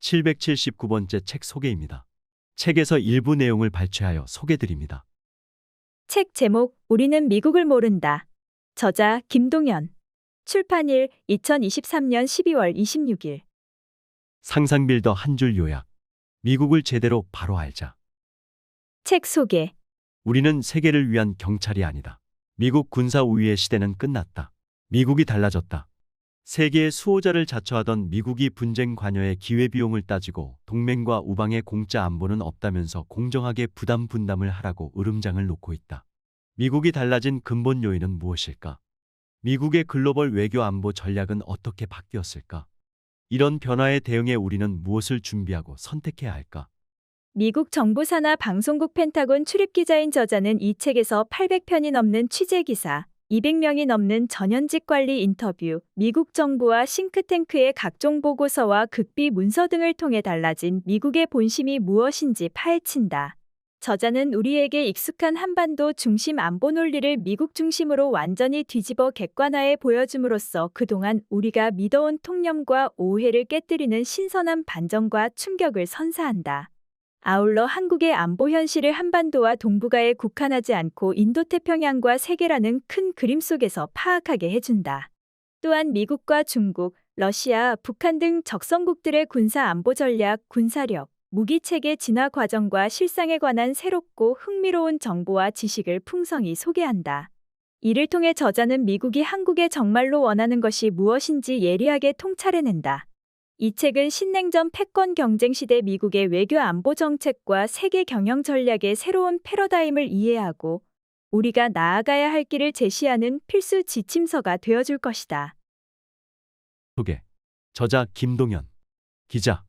779번째 책 소개입니다. 책에서 일부 내용을 발췌하여 소개드립니다. 책 제목 우리는 미국을 모른다. 저자 김동연. 출판일 2023년 12월 26일. 상상빌더 한 줄 요약. 미국을 제대로 바로 알자. 책 소개. 우리는 세계를 위한 경찰이 아니다. 미국 군사 우위의 시대는 끝났다. 미국이 달라졌다. 세계의 수호자를 자처하던 미국이 분쟁 관여의 기회비용을 따지고 동맹과 우방의 공짜 안보는 없다면서 공정하게 부담 분담을 하라고 으름장을 놓고 있다. 미국이 달라진 근본 요인은 무엇일까? 미국의 글로벌 외교 안보 전략은 어떻게 바뀌었을까? 이런 변화에 대응해 우리는 무엇을 준비하고 선택해야 할까? 미국 정부 산하 방송국 펜타곤 출입기자인 저자는 이 책에서 800편이 넘는 취재기사, 200명이 넘는 전현직 관리 인터뷰, 미국 정부와 싱크탱크의 각종 보고서와 극비 문서 등을 통해 달라진 미국의 본심이 무엇인지 파헤친다. 저자는 우리에게 익숙한 한반도 중심 안보 논리를 미국 중심으로 완전히 뒤집어 객관화해 보여줌으로써 그동안 우리가 믿어온 통념과 오해를 깨뜨리는 신선한 반전과 충격을 선사한다. 아울러 한국의 안보 현실을 한반도와 동북아에 국한하지 않고 인도태평양과 세계라는 큰 그림 속에서 파악하게 해준다. 또한 미국과 중국, 러시아, 북한 등 적성국들의 군사 안보 전략, 군사력, 무기체계 진화 과정과 실상에 관한 새롭고 흥미로운 정보와 지식을 풍성히 소개한다. 이를 통해 저자는 미국이 한국에 정말로 원하는 것이 무엇인지 예리하게 통찰해낸다. 이 책은 신냉전 패권 경쟁 시대 미국의 외교 안보 정책과 세계 경영 전략의 새로운 패러다임을 이해하고 우리가 나아가야 할 길을 제시하는 필수 지침서가 되어줄 것이다. 소개. 저자 김동연. 기자.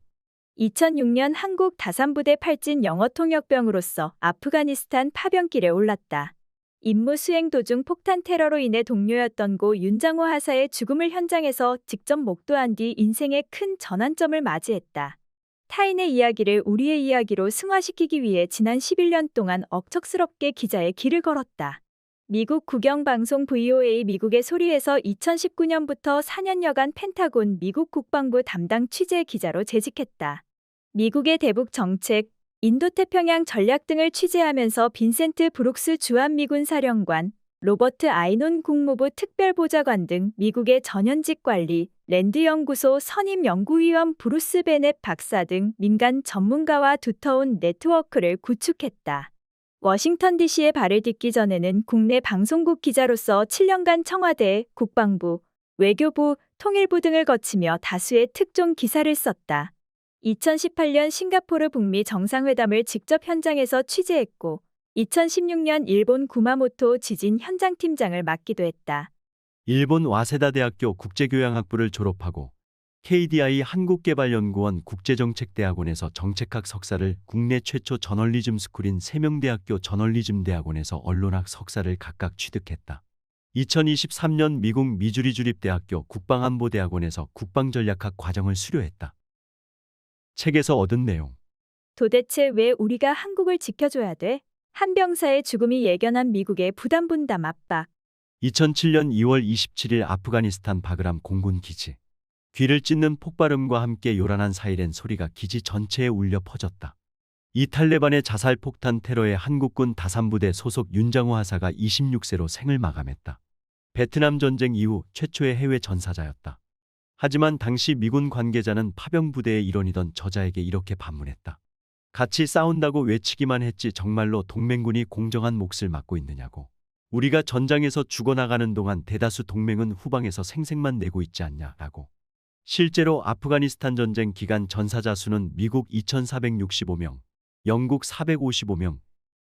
2006년 한국 다산부대 팔진 영어통역병으로서 아프가니스탄 파병길에 올랐다. 임무 수행 도중 폭탄 테러로 인해 동료였던 고 윤장호 하사의 죽음을 현장에서 직접 목도한 뒤 인생의 큰 전환점을 맞이했다. 타인의 이야기를 우리의 이야기로 승화시키기 위해 지난 11년 동안 억척스럽게 기자의 길을 걸었다. 미국 국영방송 VOA 미국의 소리에서 2019년부터 4년여간 펜타곤 미국 국방부 담당 취재 기자로 재직했다. 미국의 대북 정책, 인도태평양 전략 등을 취재하면서 빈센트 브룩스 주한미군 사령관, 로버트 아이논 국무부 특별보좌관 등 미국의 전현직 관리, 랜드연구소 선임연구위원 브루스 베넷 박사 등 민간 전문가와 두터운 네트워크를 구축했다. 워싱턴 DC에 발을 딛기 전에는 국내 방송국 기자로서 7년간 청와대, 국방부, 외교부, 통일부 등을 거치며 다수의 특종 기사를 썼다. 2018년 싱가포르 북미 정상회담을 직접 현장에서 취재했고 2016년 일본 구마모토 지진 현장팀장을 맡기도 했다. 일본 와세다 대학교 국제교양학부를 졸업하고 KDI 한국개발연구원 국제정책대학원에서 정책학 석사를 국내 최초 저널리즘 스쿨인 세명대학교 저널리즘대학원에서 언론학 석사를 각각 취득했다. 2023년 미국 미주리 주립대학교 국방안보대학원에서 국방전략학 과정을 수료했다. 책에서 얻은 내용. 도대체 왜 우리가 한국을 지켜줘야 돼? 한 병사의 죽음이 예견한 미국의 부담 분담 압박. 2007년 2월 27일 아프가니스탄 바그람 공군 기지. 귀를 찢는 폭발음과 함께 요란한 사이렌 소리가 기지 전체에 울려 퍼졌다. 이 탈레반의 자살 폭탄 테러에 한국군 다산부대 소속 윤장호 하사가 26세로 생을 마감했다. 베트남 전쟁 이후 최초의 해외 전사자였다. 하지만 당시 미군 관계자는 파병부대의 일원이던 저자에게 이렇게 반문했다. 같이 싸운다고 외치기만 했지 정말로 동맹군이 공정한 몫을 맡고 있느냐고. 우리가 전장에서 죽어나가는 동안 대다수 동맹은 후방에서 생색만 내고 있지 않냐라고. 실제로 아프가니스탄 전쟁 기간 전사자 수는 미국 2,465명, 영국 455명,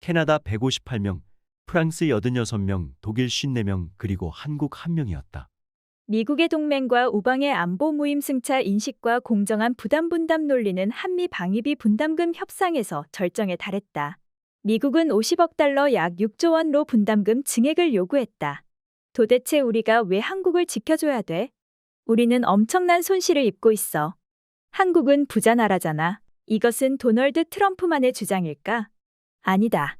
캐나다 158명, 프랑스 86명, 독일 54명, 그리고 한국 1명이었다. 미국의 동맹과 우방의 안보 무임승차 인식과 공정한 부담 분담 논리는 한미 방위비 분담금 협상에서 절정에 달했다. 미국은 50억 달러 약 6조 원로 분담금 증액을 요구했다. 도대체 우리가 왜 한국을 지켜줘야 돼? 우리는 엄청난 손실을 입고 있어. 한국은 부자 나라잖아. 이것은 도널드 트럼프만의 주장일까? 아니다.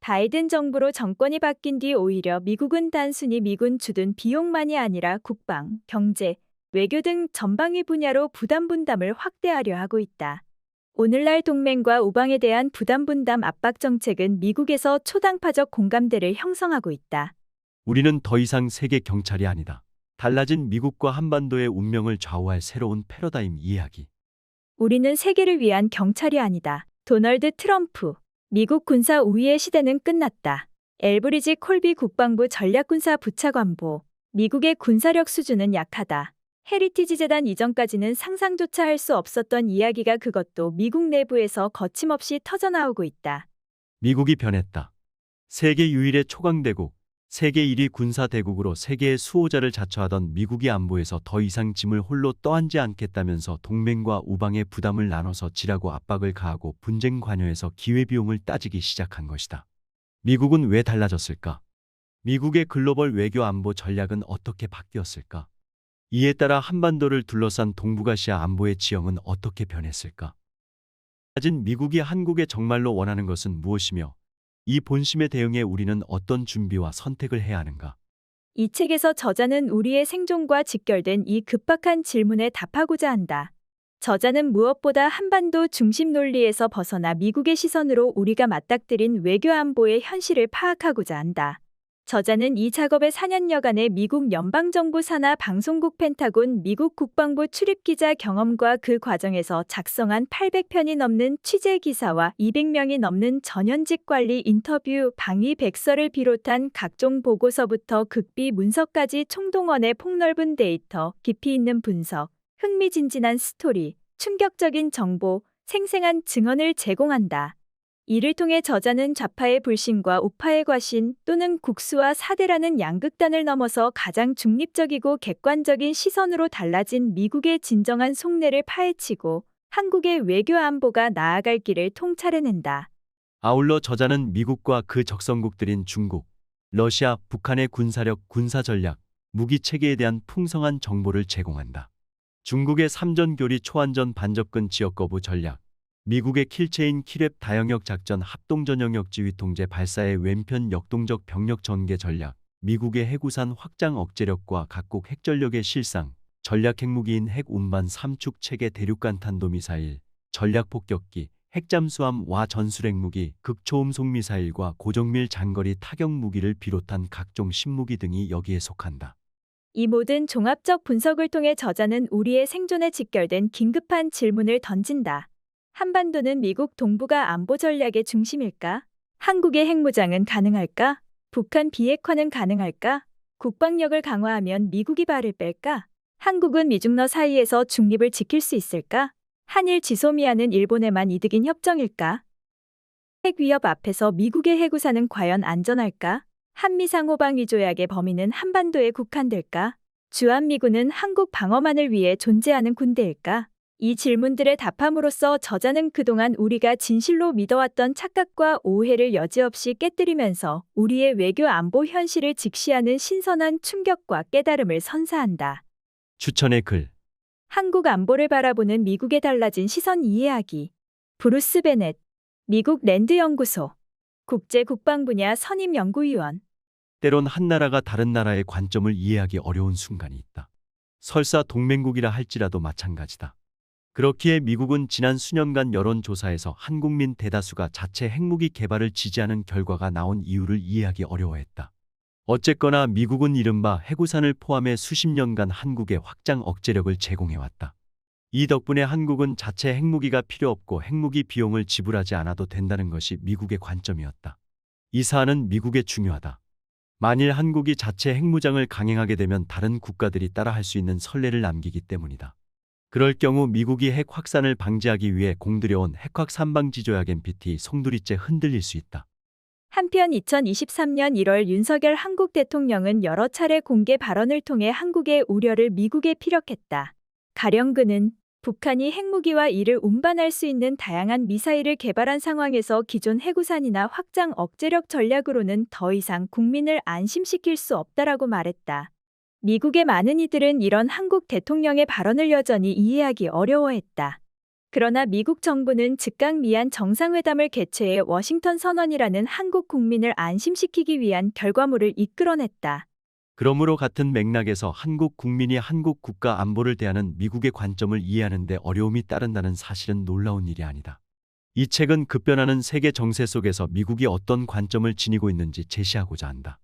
바이든 정부로 정권이 바뀐 뒤 오히려 미국은 단순히 미군 주둔 비용만이 아니라 국방, 경제, 외교 등 전방위 분야로 부담 분담을 확대하려 하고 있다. 오늘날 동맹과 우방에 대한 부담 분담 압박 정책은 미국에서 초당파적 공감대를 형성하고 있다. 우리는 더 이상 세계 경찰이 아니다. 달라진 미국과 한반도의 운명을 좌우할 새로운 패러다임 이야기. 우리는 세계를 위한 경찰이 아니다. 도널드 트럼프. 미국 군사 우위의 시대는 끝났다. 엘브리지 콜비 국방부 전략군사 부차관보. 미국의 군사력 수준은 약하다. 헤리티지 재단 이전까지는 상상조차 할 수 없었던 이야기가 그것도 미국 내부에서 거침없이 터져나오고 있다. 미국이 변했다. 세계 유일의 초강대국, 세계 1위 군사대국으로 세계의 수호자를 자처하던 미국이 안보에서 더 이상 짐을 홀로 떠안지 않겠다면서 동맹과 우방의 부담을 나눠서 지라고 압박을 가하고 분쟁 관여에서 기회비용을 따지기 시작한 것이다. 미국은 왜 달라졌을까? 미국의 글로벌 외교 안보 전략은 어떻게 바뀌었을까? 이에 따라 한반도를 둘러싼 동북아시아 안보의 지형은 어떻게 변했을까? 가진 미국이 한국에 정말로 원하는 것은 무엇이며 이 본심에 대응해 우리는 어떤 준비와 선택을 해야 하는가? 이 책에서 저자는 우리의 생존과 직결된 이 급박한 질문에 답하고자 한다. 저자는 무엇보다 한반도 중심 논리에서 벗어나 미국의 시선으로 우리가 맞닥뜨린 외교 안보의 현실을 파악하고자 한다. 저자는 이 작업의 4년여간의 미국 연방정부 산하 방송국 펜타곤 미국 국방부 출입기자 경험과 그 과정에서 작성한 800편이 넘는 취재 기사와 200명이 넘는 전현직 관리 인터뷰, 방위 백서를 비롯한 각종 보고서부터 극비 문서까지 총동원의 폭넓은 데이터, 깊이 있는 분석, 흥미진진한 스토리, 충격적인 정보, 생생한 증언을 제공한다. 이를 통해 저자는 좌파의 불신과 우파의 과신 또는 국수와 사대라는 양극단을 넘어서 가장 중립적이고 객관적인 시선으로 달라진 미국의 진정한 속내를 파헤치고 한국의 외교 안보가 나아갈 길을 통찰해낸다. 아울러 저자는 미국과 그 적성국들인 중국, 러시아, 북한의 군사력, 군사전략, 무기체계에 대한 풍성한 정보를 제공한다. 중국의 삼전교리 초안전 반접근 지역 거부 전략, 미국의 킬체인 킬웹 다영역 작전 합동전 영역 지휘 통제 발사의 왼편 역동적 병력 전개 전략, 미국의 해구산 확장 억제력과 각국 핵전력의 실상, 전략 핵무기인 핵 운반 3축 체계 대륙간 탄도미사일, 전략 폭격기, 핵잠수함,와 전술핵무기, 극초음속 미사일과 고정밀 장거리 타격 무기를 비롯한 각종 신무기 등이 여기에 속한다. 이 모든 종합적 분석을 통해 저자는 우리의 생존에 직결된 긴급한 질문을 던진다. 한반도는 미국 동북아 안보 전략의 중심일까? 한국의 핵무장은 가능할까? 북한 비핵화는 가능할까? 국방력을 강화하면 미국이 발을 뺄까? 한국은 미중러 사이에서 중립을 지킬 수 있을까? 한일 지소미아는 일본에만 이득인 협정일까? 핵 위협 앞에서 미국의 해구사는 과연 안전할까? 한미상호방 조약의 범위는 한반도에 국한될까? 주한미군은 한국 방어만을 위해 존재하는 군대일까? 이 질문들에 답함으로써 저자는 그동안 우리가 진실로 믿어왔던 착각과 오해를 여지없이 깨뜨리면서 우리의 외교 안보 현실을 직시하는 신선한 충격과 깨달음을 선사한다. 추천의 글. 한국 안보를 바라보는 미국의 달라진 시선 이해하기. 브루스 베넷, 미국 랜드 연구소, 국제 국방 분야 선임 연구위원. 때론 한 나라가 다른 나라의 관점을 이해하기 어려운 순간이 있다. 설사 동맹국이라 할지라도 마찬가지다. 그렇기에 미국은 지난 수년간 여론조사에서 한국민 대다수가 자체 핵무기 개발을 지지하는 결과가 나온 이유를 이해하기 어려워했다. 어쨌거나 미국은 이른바 해구산을 포함해 수십 년간 한국에 확장 억제력을 제공해왔다. 이 덕분에 한국은 자체 핵무기가 필요 없고 핵무기 비용을 지불하지 않아도 된다는 것이 미국의 관점이었다. 이 사안은 미국에 중요하다. 만일 한국이 자체 핵무장을 강행하게 되면 다른 국가들이 따라할 수 있는 선례를 남기기 때문이다. 그럴 경우 미국이 핵 확산을 방지하기 위해 공들여온 핵확 삼방지조약 NPT 송두리째 흔들릴 수 있다. 한편 2023년 1월 윤석열 한국 대통령은 여러 차례 공개 발언을 통해 한국의 우려를 미국에 피력했다. 가령 그는 북한이 핵무기와 이를 운반할 수 있는 다양한 미사일을 개발한 상황에서 기존 해구산이나 확장 억제력 전략으로는 더 이상 국민을 안심시킬 수 없다라고 말했다. 미국의 많은 이들은 이런 한국 대통령의 발언을 여전히 이해하기 어려워했다. 그러나 미국 정부는 즉각 미얀 정상회담을 개최해 워싱턴 선언이라는 한국 국민을 안심시키기 위한 결과물을 이끌어냈다. 그러므로 같은 맥락에서 한국 국민이 한국 국가 안보를 대하는 미국의 관점을 이해하는 데 어려움이 따른다는 사실은 놀라운 일이 아니다. 이 책은 급변하는 세계 정세 속에서 미국이 어떤 관점을 지니고 있는지 제시하고자 한다.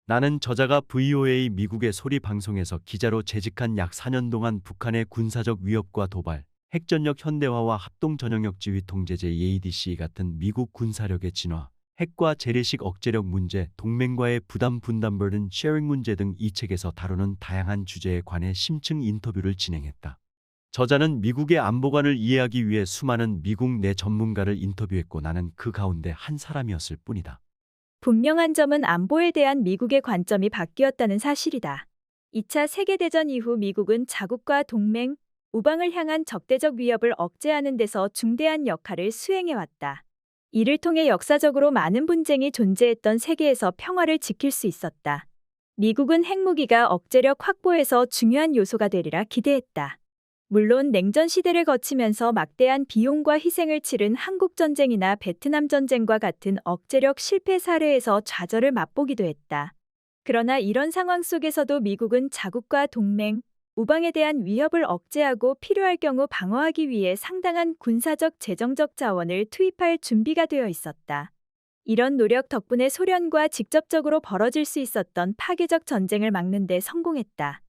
나는 저자가 VOA 미국의 소리 방송에서 기자로 재직한 약 4년 동안 북한의 군사적 위협과 도발, 핵전력 현대화와 합동 전형역 지휘 통제제 EADC 같은 미국 군사력의 진화, 핵과 재래식 억제력 문제, 동맹과의 부담 분담 burden sharing 문제 등 이 책에서 다루는 다양한 주제에 관해 심층 인터뷰를 진행했다. 저자는 미국의 안보관을 이해하기 위해 수많은 미국 내 전문가를 인터뷰했고 나는 그 가운데 한 사람이었을 뿐이다. 분명한 점은 안보에 대한 미국의 관점이 바뀌었다는 사실이다. 2차 세계대전 이후 미국은 자국과 동맹, 우방을 향한 적대적 위협을 억제하는 데서 중대한 역할을 수행해왔다. 이를 통해 역사적으로 많은 분쟁이 존재했던 세계에서 평화를 지킬 수 있었다. 미국은 핵무기가 억제력 확보에서 중요한 요소가 되리라 기대했다. 물론 냉전 시대를 거치면서 막대한 비용과 희생을 치른 한국전쟁이나 베트남전쟁과 같은 억제력 실패 사례에서 좌절을 맛보기도 했다. 그러나 이런 상황 속에서도 미국은 자국과 동맹, 우방에 대한 위협을 억제하고 필요할 경우 방어하기 위해 상당한 군사적 재정적 자원을 투입할 준비가 되어 있었다. 이런 노력 덕분에 소련과 직접적으로 벌어질 수 있었던 파괴적 전쟁을 막는 데 성공했다.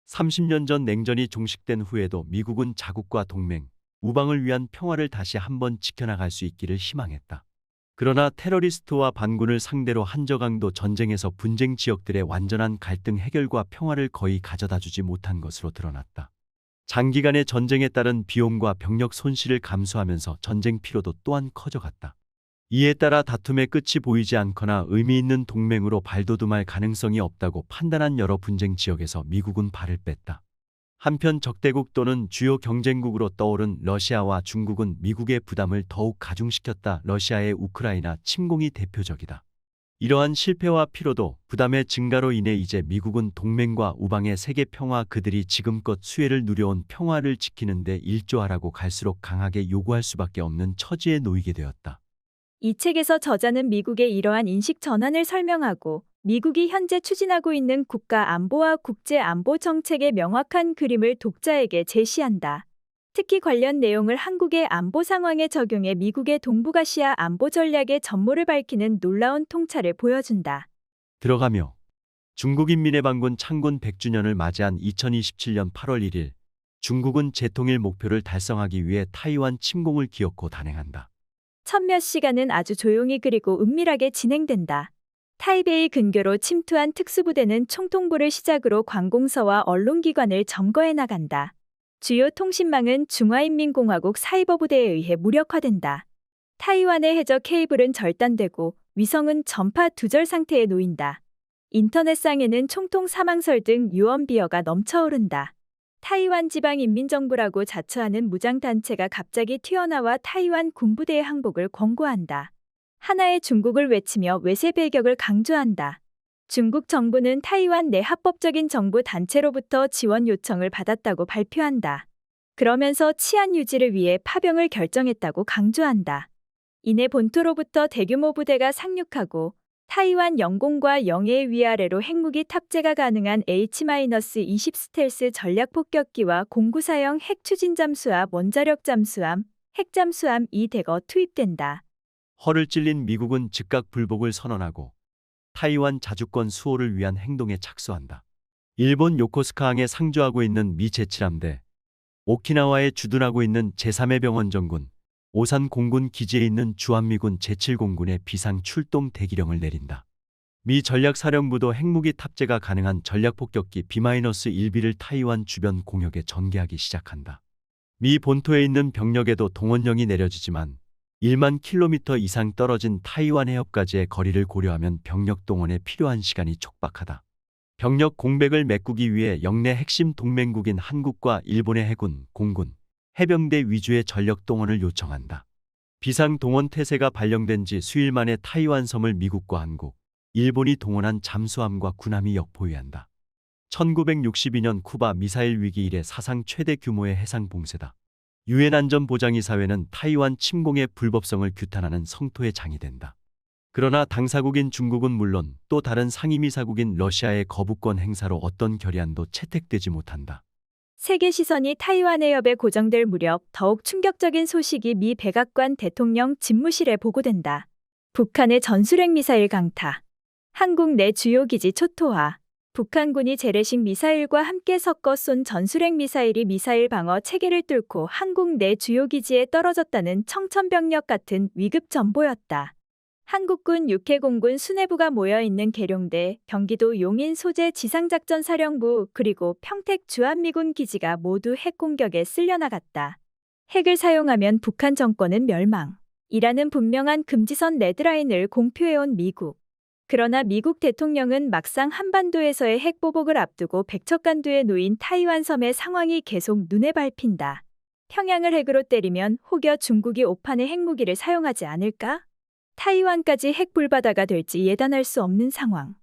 30년 전 냉전이 종식된 후에도 미국은 자국과 동맹, 우방을 위한 평화를 다시 한번 지켜나갈 수 있기를 희망했다. 그러나 테러리스트와 반군을 상대로 한저강도 전쟁에서 분쟁 지역들의 완전한 갈등 해결과 평화를 거의 가져다주지 못한 것으로 드러났다. 장기간의 전쟁에 따른 비용과 병력 손실을 감수하면서 전쟁 피로도 또한 커져갔다. 이에 따라 다툼의 끝이 보이지 않거나 의미 있는 동맹으로 발돋움할 가능성이 없다고 판단한 여러 분쟁 지역에서 미국은 발을 뺐다. 한편 적대국 또는 주요 경쟁국으로 떠오른 러시아와 중국은 미국의 부담을 더욱 가중시켰다. 러시아의 우크라이나 침공이 대표적이다. 이러한 실패와 피로도, 부담의 증가로 인해 이제 미국은 동맹과 우방의 세계 평화, 그들이 지금껏 수혜를 누려온 평화를 지키는 데 일조하라고 갈수록 강하게 요구할 수밖에 없는 처지에 놓이게 되었다. 이 책에서 저자는 미국의 이러한 인식 전환을 설명하고 미국이 현재 추진하고 있는 국가 안보와 국제 안보 정책의 명확한 그림을 독자에게 제시한다. 특히 관련 내용을 한국의 안보 상황에 적용해 미국의 동북아시아 안보 전략의 전모를 밝히는 놀라운 통찰을 보여준다. 들어가며 중국인민해방군 창군 100주년을 맞이한 2027년 8월 1일 중국은 재통일 목표를 달성하기 위해 타이완 침공을 기어코 단행한다. 천몇 시간은 아주 조용히 그리고 은밀하게 진행된다. 타이베이 근교로 침투한 특수부대는 총통부를 시작으로 관공서와 언론기관을 점거해 나간다. 주요 통신망은 중화인민공화국 사이버부대에 의해 무력화된다. 타이완의 해저 케이블은 절단되고 위성은 전파 두절 상태에 놓인다. 인터넷상에는 총통 사망설 등 유언 비어가 넘쳐오른다. 타이완 지방인민정부라고 자처하는 무장단체가 갑자기 튀어나와 타이완 군부대의 항복을 권고한다. 하나의 중국을 외치며 외세 배격을 강조한다. 중국 정부는 타이완 내 합법적인 정부 단체로부터 지원 요청을 받았다고 발표한다. 그러면서 치안 유지를 위해 파병을 결정했다고 강조한다. 이내 본토로부터 대규모 부대가 상륙하고 타이완 영공과 영해의 위아래로 핵무기 탑재가 가능한 H-20 스텔스 전략폭격기와 공구사형 핵추진 잠수함, 원자력 잠수함, 핵잠수함이 대거 투입된다. 허를 찔린 미국은 즉각 불복을 선언하고 타이완 자주권 수호를 위한 행동에 착수한다. 일본 요코스카항에 상주하고 있는 미 제7함대, 오키나와에 주둔하고 있는 제3해 병원정군, 오산 공군 기지에 있는 주한미군 제7공군의 비상 출동 대기령을 내린다. 미 전략사령부도 핵무기 탑재가 가능한 전략폭격기 B-1B를 타이완 주변 공역에 전개하기 시작한다. 미 본토에 있는 병력에도 동원령이 내려지지만 1만 킬로미터 이상 떨어진 타이완 해협까지의 거리를 고려하면 병력 동원에 필요한 시간이 촉박하다. 병력 공백을 메꾸기 위해 영내 핵심 동맹국인 한국과 일본의 해군, 공군, 해병대 위주의 전력 동원을 요청한다. 비상 동원 태세가 발령된 지 수일 만에 타이완 섬을 미국과 한국, 일본이 동원한 잠수함과 군함이 역포위한다. 1962년 쿠바 미사일 위기 이래 사상 최대 규모의 해상 봉쇄다. 유엔 안전보장이사회는 타이완 침공의 불법성을 규탄하는 성토의 장이 된다. 그러나 당사국인 중국은 물론 또 다른 상임이사국인 러시아의 거부권 행사로 어떤 결의안도 채택되지 못한다. 세계 시선이 타이완 해협에 고정될 무렵 더욱 충격적인 소식이 미 백악관 대통령 집무실에 보고된다. 북한의 전술핵 미사일 강타. 한국 내 주요 기지 초토화. 북한군이 재래식 미사일과 함께 섞어 쏜 전술핵 미사일이 미사일 방어 체계를 뚫고 한국 내 주요 기지에 떨어졌다는 청천벽력 같은 위급 전보였다. 한국군 육해공군 수뇌부가 모여있는 계룡대, 경기도 용인 소재 지상작전사령부 그리고 평택 주한미군 기지가 모두 핵 공격에 쓸려나갔다. 핵을 사용하면 북한 정권은 멸망이라는 분명한 금지선 레드라인을 공표해온 미국. 그러나 미국 대통령은 막상 한반도에서의 핵 보복을 앞두고 백척간두에 놓인 타이완 섬의 상황이 계속 눈에 밟힌다. 평양을 핵으로 때리면 혹여 중국이 오판의 핵무기를 사용하지 않을까? 타이완까지 핵불바다가 될지 예단할 수 없는 상황.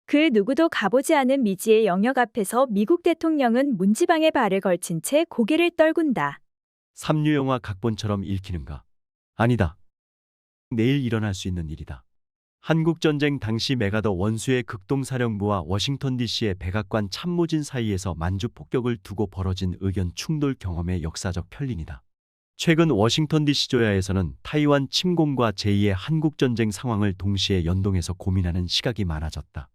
그 누구도 가보지 않은 미지의 영역 앞에서 미국 대통령은 문지방에 발을 걸친 채 고개를 떨군다. 삼류영화 각본처럼 읽히는가? 아니다. 내일 일어날 수 있는 일이다. 한국전쟁 당시 메가더 원수의 극동사령부와 워싱턴 DC의 백악관 참모진 사이에서 만주 폭격을 두고 벌어진 의견 충돌 경험의 역사적 편린이다. 최근 워싱턴 DC 조야에서는 타이완 침공과 제2의 한국전쟁 상황을 동시에 연동해서 고민하는 시각이 많아졌다.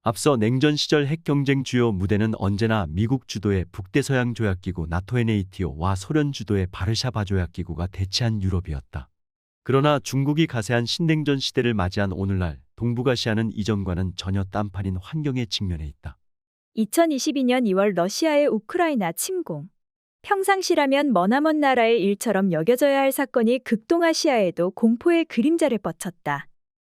앞서 냉전 시절 핵경쟁 주요 무대는 언제나 미국 주도의 북대서양 조약기구 나토의 네이티오와 소련 주도의 바르샤바 조약기구가 대치한 유럽이었다. 그러나 중국이 가세한 신냉전 시대를 맞이한 오늘날 동북아시아는 이전과는 전혀 딴판인 환경에 직면해 있다. 2022년 2월 러시아의 우크라이나 침공. 평상시라면 머나먼 나라의 일처럼 여겨져야 할 사건이 극동아시아에도 공포의 그림자를 뻗쳤다.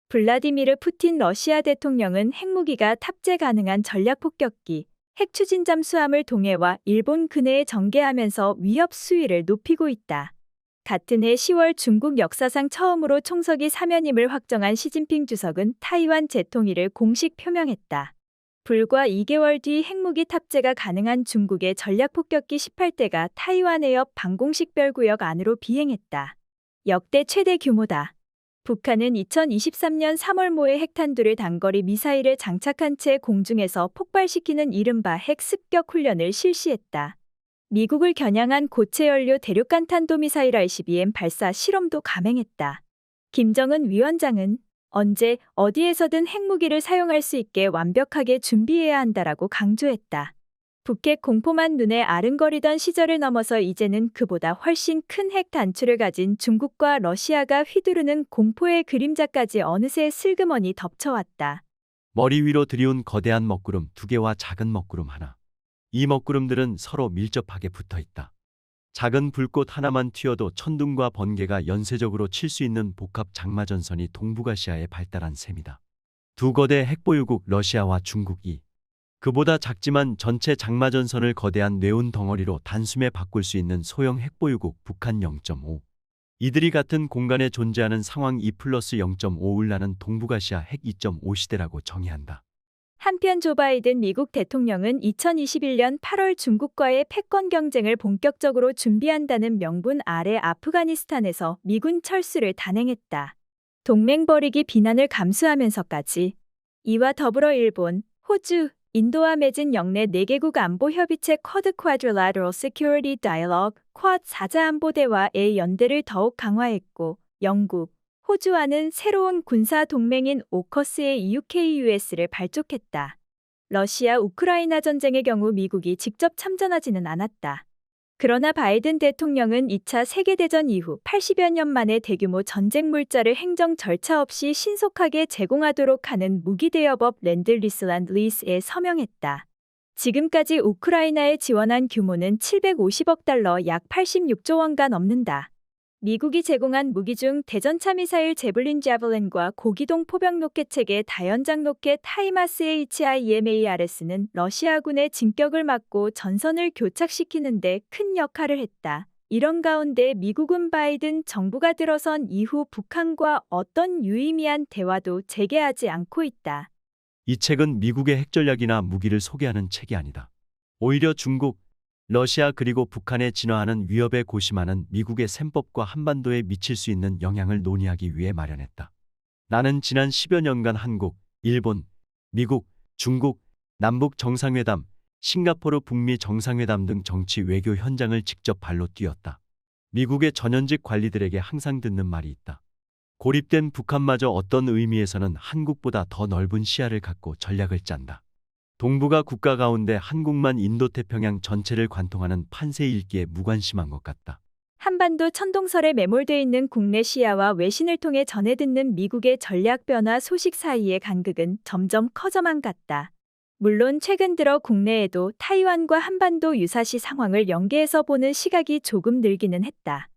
블라디미르 푸틴 러시아 대통령은 핵무기가 탑재 가능한 전략폭격기, 핵추진 잠수함을 동해와 일본 근해에 전개하면서 위협 수위를 높이고 있다. 같은 해 10월 중국 역사상 처음으로 총서기 사면임을 확정한 시진핑 주석은 타이완 재통일을 공식 표명했다. 불과 2개월 뒤 핵무기 탑재가 가능한 중국의 전략폭격기 18대가 타이완 해협 방공식별구역 안으로 비행했다. 역대 최대 규모다. 북한은 2023년 3월 모에 핵탄두를 단거리 미사일에 장착한 채 공중에서 폭발시키는 이른바 핵 습격 훈련을 실시했다. 미국을 겨냥한 고체 연료 대륙간 탄도미사일 ICBM 발사 실험도 감행했다. 김정은 위원장은 언제 어디에서든 핵무기를 사용할 수 있게 완벽하게 준비해야 한다라고 강조했다. 북핵 공포만 눈에 아른거리던 시절을 넘어서 이제는 그보다 훨씬 큰 핵 단추를 가진 중국과 러시아가 휘두르는 공포의 그림자까지 어느새 슬그머니 덮쳐왔다. 머리 위로 들이운 거대한 먹구름 2개와 작은 먹구름 하나. 이 먹구름들은 서로 밀접하게 붙어 있다. 작은 불꽃 하나만 튀어도 천둥과 번개가 연쇄적으로 칠 수 있는 복합 장마전선이 동북아시아에 발달한 셈이다. 두 거대 핵보유국 러시아와 중국이 그보다 작지만 전체 장마전선을 거대한 뇌운 덩어리로 단숨에 바꿀 수 있는 소형 핵보유국 북한 0.5. 이들이 같은 공간에 존재하는 상황 2+0.5을 나는 동북아시아 핵 2.5 시대라고 정의한다. 한편 조 바이든 미국 대통령은 2021년 8월 중국과의 패권 경쟁을 본격적으로 준비한다는 명분 아래 아프가니스탄에서 미군 철수를 단행했다. 동맹 버리기 비난을 감수하면서까지 이와 더불어 일본, 호주, 인도와 맺은 영내 4개국 안보 협의체 쿼드 Quadrilateral Security Dialogue 쿼드 4자 안보 대화의 연대를 더욱 강화했고 영국, 호주와는 새로운 군사 동맹인 오커스의 UKUS를 발족했다. 러시아 우크라이나 전쟁의 경우 미국이 직접 참전하지는 않았다. 그러나 바이든 대통령은 2차 세계대전 이후 80여 년 만에 대규모 전쟁 물자를 행정 절차 없이 신속하게 제공하도록 하는 무기대여법 렌드-리스란 리스에 서명했다. 지금까지 우크라이나에 지원한 규모는 750억 달러 약 86조 원가 넘는다. 미국이 제공한 무기 중 대전차 미사일 제블린 자벨린과 고기동 포병 로켓 체계 다연장 로켓 하이마스 HIMARS는 러시아군의 진격을 막고 전선을 교착시키는 데 큰 역할을 했다. 이런 가운데 미국은 바이든 정부가 들어선 이후 북한과 어떤 유의미한 대화도 재개하지 않고 있다. 이 책은 미국의 핵전략이나 무기를 소개하는 책이 아니다. 오히려 중국, 러시아 그리고 북한에 진화하는 위협에 고심하는 미국의 셈법과 한반도에 미칠 수 있는 영향을 논의하기 위해 마련했다. 나는 지난 10여 년간 한국, 일본, 미국, 중국, 남북 정상회담, 싱가포르 북미 정상회담 등 정치 외교 현장을 직접 발로 뛰었다. 미국의 전현직 관리들에게 항상 듣는 말이 있다. 고립된 북한마저 어떤 의미에서는 한국보다 더 넓은 시야를 갖고 전략을 짠다. 동북아 국가 가운데 한국만 인도태평양 전체를 관통하는 판세일기에 무관심한 것 같다. 한반도 천동설에 매몰돼 있는 국내 시야와 외신을 통해 전해 듣는 미국의 전략 변화 소식 사이의 간극은 점점 커져만 갔다. 물론 최근 들어 국내에도 타이완과 한반도 유사시 상황을 연계해서 보는 시각이 조금 늘기는 했다.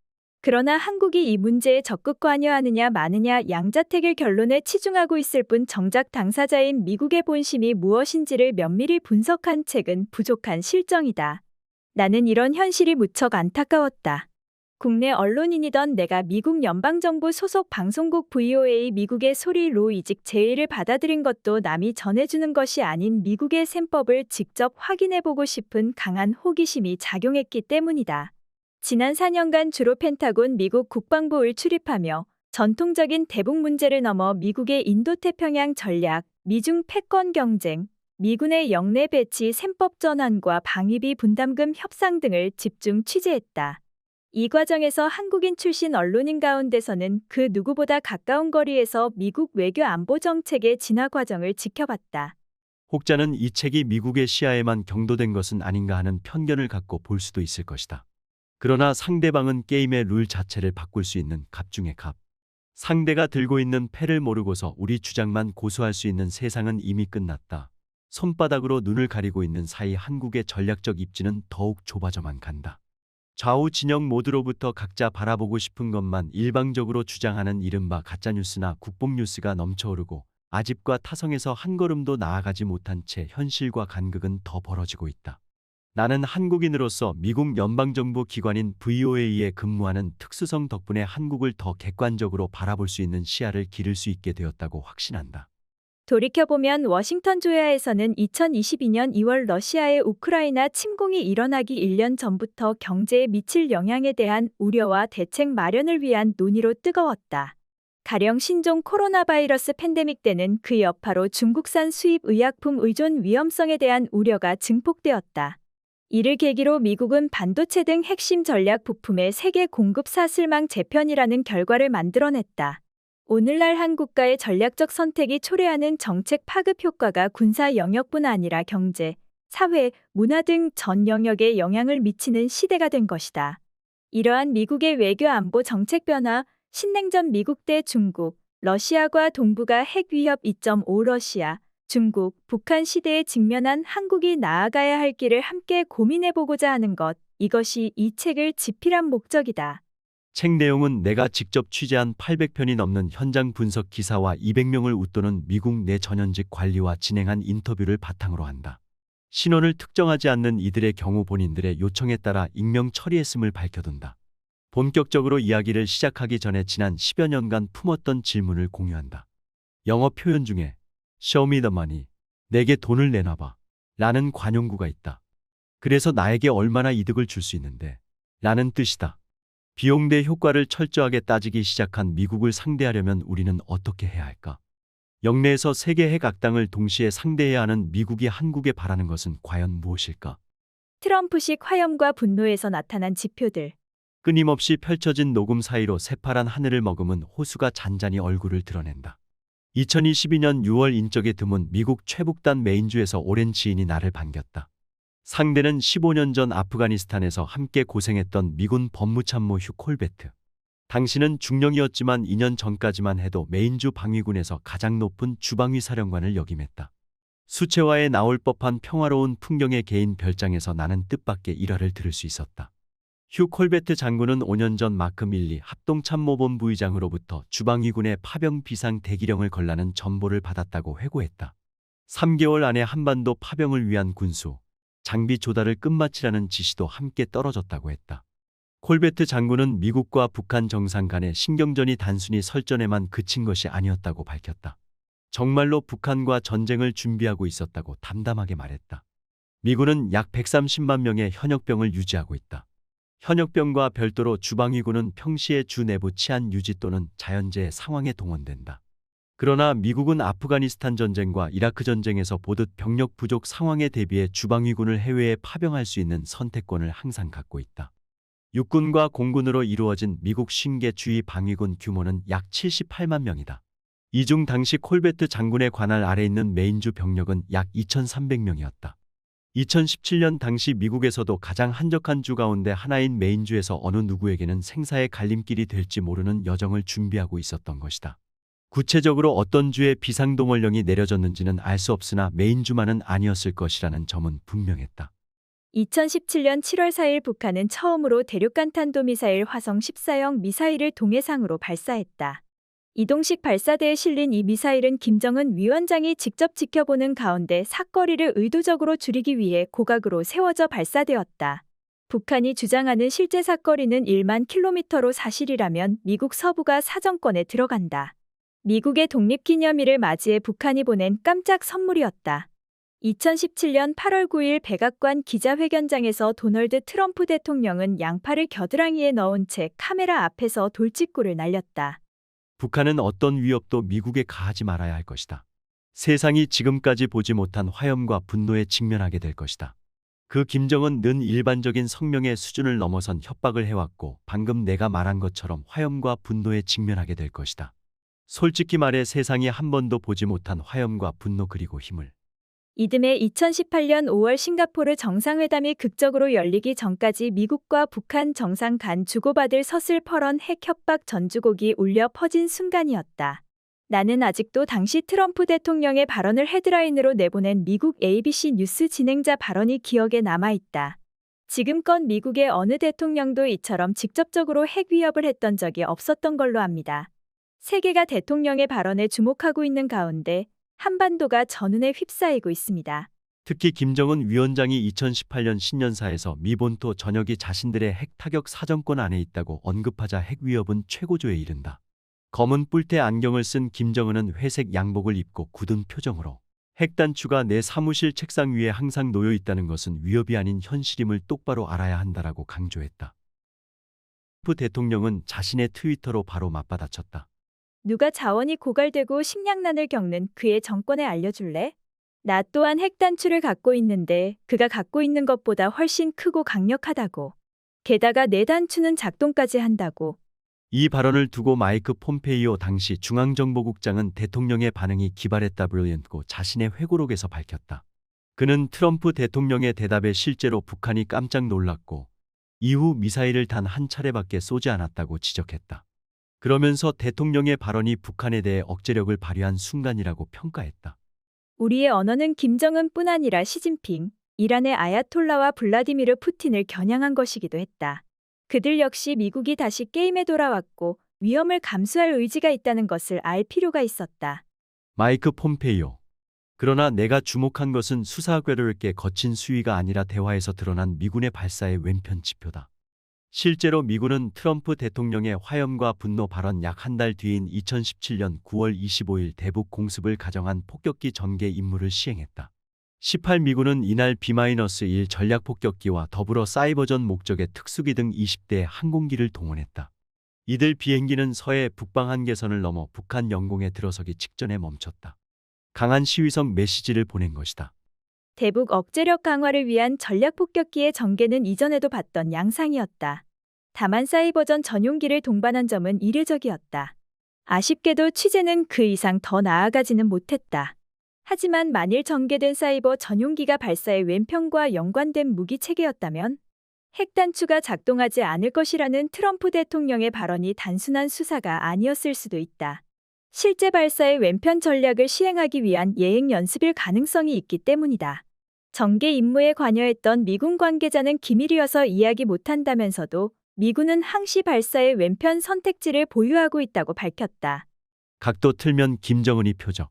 그러나 한국이 이 문제에 적극 관여하느냐 마느냐 양자택일 결론에 치중하고 있을 뿐 정작 당사자인 미국의 본심이 무엇인지를 면밀히 분석한 책은 부족한 실정이다. 나는 이런 현실이 무척 안타까웠다. 국내 언론인이던 내가 미국 연방정부 소속 방송국 VOA 미국의 소리로 이직 제의를 받아들인 것도 남이 전해주는 것이 아닌 미국의 셈법을 직접 확인해보고 싶은 강한 호기심이 작용했기 때문이다. 지난 4년간 주로 펜타곤 미국 국방부를 출입하며 전통적인 대북 문제를 넘어 미국의 인도태평양 전략, 미중 패권 경쟁, 미군의 영내 배치 셈법 전환과 방위비 분담금 협상 등을 집중 취재했다. 이 과정에서 한국인 출신 언론인 가운데서는 그 누구보다 가까운 거리에서 미국 외교 안보 정책의 진화 과정을 지켜봤다. 혹자는 이 책이 미국의 시야에만 경도된 것은 아닌가 하는 편견을 갖고 볼 수도 있을 것이다. 그러나 상대방은 게임의 룰 자체를 바꿀 수 있는 갑 중의 갑. 상대가 들고 있는 패를 모르고서 우리 주장만 고수할 수 있는 세상은 이미 끝났다. 손바닥으로 눈을 가리고 있는 사이 한국의 전략적 입지는 더욱 좁아져만 간다. 좌우 진영 모두로부터 각자 바라보고 싶은 것만 일방적으로 주장하는 이른바 가짜뉴스나 국뽕뉴스가 넘쳐오르고 아집과 타성에서 한 걸음도 나아가지 못한 채 현실과 간극은 더 벌어지고 있다. 나는 한국인으로서 미국 연방정부 기관인 VOA에 근무하는 특수성 덕분에 한국을 더 객관적으로 바라볼 수 있는 시야를 기를 수 있게 되었다고 확신한다. 돌이켜보면 워싱턴 조야에서는 2022년 2월 러시아의 우크라이나 침공이 일어나기 1년 전부터 경제에 미칠 영향에 대한 우려와 대책 마련을 위한 논의로 뜨거웠다. 가령 신종 코로나 바이러스 팬데믹 때는 그 여파로 중국산 수입 의약품 의존 위험성에 대한 우려가 증폭되었다. 이를 계기로 미국은 반도체 등 핵심 전략 부품의 세계 공급 사슬망 재편이라는 결과를 만들어냈다. 오늘날 한국가의 전략적 선택이 초래하는 정책 파급 효과가 군사 영역뿐 아니라 경제, 사회, 문화 등 전 영역에 영향을 미치는 시대가 된 것이다. 이러한 미국의 외교 안보 정책 변화, 신냉전 미국 대 중국, 러시아과 동북아 핵 위협 2.5 러시아, 중국, 북한 시대에 직면한 한국이 나아가야 할 길을 함께 고민해보고자 하는 것, 이것이 이 책을 집필한 목적이다. 책 내용은 내가 직접 취재한 800편이 넘는 현장 분석 기사와 200명을 웃도는 미국 내 전현직 관리와 진행한 인터뷰를 바탕으로 한다. 신원을 특정하지 않는 이들의 경우 본인들의 요청에 따라 익명 처리했음을 밝혀둔다. 본격적으로 이야기를 시작하기 전에 지난 10여 년간 품었던 질문을 공유한다. 영어 표현 중에 Show me the money, 내게 돈을 내놔봐 라는 관용구가 있다. 그래서 나에게 얼마나 이득을 줄 수 있는데 라는 뜻이다. 비용 대 효과를 철저하게 따지기 시작한 미국을 상대하려면 우리는 어떻게 해야 할까? 영내에서 세계 핵 악당을 동시에 상대해야 하는 미국이 한국에 바라는 것은 과연 무엇일까? 트럼프식 화염과 분노에서 나타난 지표들. 끊임없이 펼쳐진 녹음 사이로 새파란 하늘을 머금은 호수가 잔잔히 얼굴을 드러낸다. 2022년 6월 인적에 드문 미국 최북단 메인주에서 오랜 지인이 나를 반겼다. 상대는 15년 전 아프가니스탄에서 함께 고생했던 미군 법무참모 휴 콜베트. 당신은 중령이었지만 2년 전까지만 해도 메인주 방위군에서 가장 높은 주방위 사령관을 역임했다. 수채화에 나올 법한 평화로운 풍경의 개인 별장에서 나는 뜻밖의 일화를 들을 수 있었다. 휴 콜베트 장군은 5년 전 마크 밀리 합동참모본부의장으로부터 주방위군의 파병 비상 대기령을 걸라는 전보를 받았다고 회고했다. 3개월 안에 한반도 파병을 위한 군수, 장비 조달을 끝마치라는 지시도 함께 떨어졌다고 했다. 콜베트 장군은 미국과 북한 정상 간의 신경전이 단순히 설전에만 그친 것이 아니었다고 밝혔다. 정말로 북한과 전쟁을 준비하고 있었다고 담담하게 말했다. 미군은 약 130만 명의 현역병을 유지하고 있다. 현역병과 별도로 주방위군은 평시에 주 내부 치안 유지 또는 자연재해 상황에 동원된다. 그러나 미국은 아프가니스탄 전쟁과 이라크 전쟁에서 보듯 병력 부족 상황에 대비해 주방위군을 해외에 파병할 수 있는 선택권을 항상 갖고 있다. 육군과 공군으로 이루어진 미국 50개 주의 방위군 규모는 약 78만 명이다. 이 중 당시 콜베트 장군의 관할 아래 있는 메인주 병력은 약 2,300명이었다. 2017년 당시 미국에서도 가장 한적한 주 가운데 하나인 메인주에서 어느 누구에게는 생사의 갈림길이 될지 모르는 여정을 준비하고 있었던 것이다. 구체적으로 어떤 주에 비상동원령이 내려졌는지는 알 수 없으나 메인주만은 아니었을 것이라는 점은 분명했다. 2017년 7월 4일 북한은 처음으로 대륙간 탄도미사일 화성 14형 미사일을 동해상으로 발사했다. 이동식 발사대에 실린 이 미사일은 김정은 위원장이 직접 지켜보는 가운데 사거리를 의도적으로 줄이기 위해 고각으로 세워져 발사되었다. 북한이 주장하는 실제 사거리는 1만 킬로미터로 사실이라면 미국 서부가 사정권에 들어간다. 미국의 독립기념일을 맞이해 북한이 보낸 깜짝 선물이었다. 2017년 8월 9일 백악관 기자회견장에서 도널드 트럼프 대통령은 양팔을 겨드랑이에 넣은 채 카메라 앞에서 돌직구를 날렸다. 북한은 어떤 위협도 미국에 가하지 말아야 할 것이다. 세상이 지금까지 보지 못한 화염과 분노에 직면하게 될 것이다. 그 김정은 는 일반적인 성명의 수준을 넘어선 협박을 해왔고 방금 내가 말한 것처럼 화염과 분노에 직면하게 될 것이다. 솔직히 말해 세상이 한 번도 보지 못한 화염과 분노 그리고 힘을. 이듬해 2018년 5월 싱가포르 정상회담이 극적으로 열리기 전까지 미국과 북한 정상 간 주고받을 서슬퍼런 핵 협박 전주곡이 울려 퍼진 순간이었다. 나는 아직도 당시 트럼프 대통령의 발언을 헤드라인으로 내보낸 미국 ABC 뉴스 진행자 발언이 기억에 남아있다. 지금껏 미국의 어느 대통령도 이처럼 직접적으로 핵 위협을 했던 적이 없었던 걸로 압니다. 세계가 대통령의 발언에 주목하고 있는 가운데 한반도가 전운에 휩싸이고 있습니다. 특히 김정은 위원장이 2018년 신년사에서 미 본토 전역이 자신들의 핵 타격 사정권 안에 있다고 언급하자 핵 위협은 최고조에 이른다. 검은 뿔테 안경을 쓴 김정은은 회색 양복을 입고 굳은 표정으로 핵단추가 내 사무실 책상 위에 항상 놓여 있다는 것은 위협이 아닌 현실임을 똑바로 알아야 한다라고 강조했다. 트럼프 대통령은 자신의 트위터로 바로 맞받아쳤다. 누가 자원이 고갈되고 식량난을 겪는 그의 정권에 알려줄래? 나 또한 핵단추를 갖고 있는데 그가 갖고 있는 것보다 훨씬 크고 강력하다고. 게다가 내 단추는 작동까지 한다고. 이 발언을 두고 마이크 폼페이오 당시 중앙정보국장은 대통령의 반응이 기발했다 브릴리언트고 자신의 회고록에서 밝혔다. 그는 트럼프 대통령의 대답에 실제로 북한이 깜짝 놀랐고 이후 미사일을 단 한 차례밖에 쏘지 않았다고 지적했다. 그러면서 대통령의 발언이 북한에 대해 억제력을 발휘한 순간이라고 평가했다. 우리의 언어는 김정은뿐 아니라 시진핑, 이란의 아야톨라와 블라디미르 푸틴을 겨냥한 것이기도 했다. 그들 역시 미국이 다시 게임에 돌아왔고 위험을 감수할 의지가 있다는 것을 알 필요가 있었다. 마이크 폼페이오. 그러나 내가 주목한 것은 수사궤도롭게 거친 수위가 아니라 대화에서 드러난 미군의 발사의 왼편 지표다. 실제로 미군은 트럼프 대통령의 화염과 분노 발언 약 한 달 뒤인 2017년 9월 25일 대북 공습을 가정한 폭격기 전개 임무를 시행했다. 18미군은 이날 B-1 전략폭격기와 더불어 사이버전 목적의 특수기 등 20대 항공기를 동원했다. 이들 비행기는 서해 북방 한계선을 넘어 북한 영공에 들어서기 직전에 멈췄다. 강한 시위성 메시지를 보낸 것이다. 대북 억제력 강화를 위한 전략폭격기의 전개는 이전에도 봤던 양상이었다. 다만 사이버전 전용기를 동반한 점은 이례적이었다. 아쉽게도 취재는 그 이상 더 나아가지는 못했다. 하지만 만일 전개된 사이버 전용기가 발사의 왼편과 연관된 무기 체계였다면 핵단추가 작동하지 않을 것이라는 트럼프 대통령의 발언이 단순한 수사가 아니었을 수도 있다. 실제 발사의 왼편 전략을 시행하기 위한 예행 연습일 가능성이 있기 때문이다. 전개 임무에 관여했던 미군 관계자는 기밀이어서 이야기 못한다면서도 미군은 항시 발사의 왼편 선택지를 보유하고 있다고 밝혔다. 각도 틀면 김정은이 표적.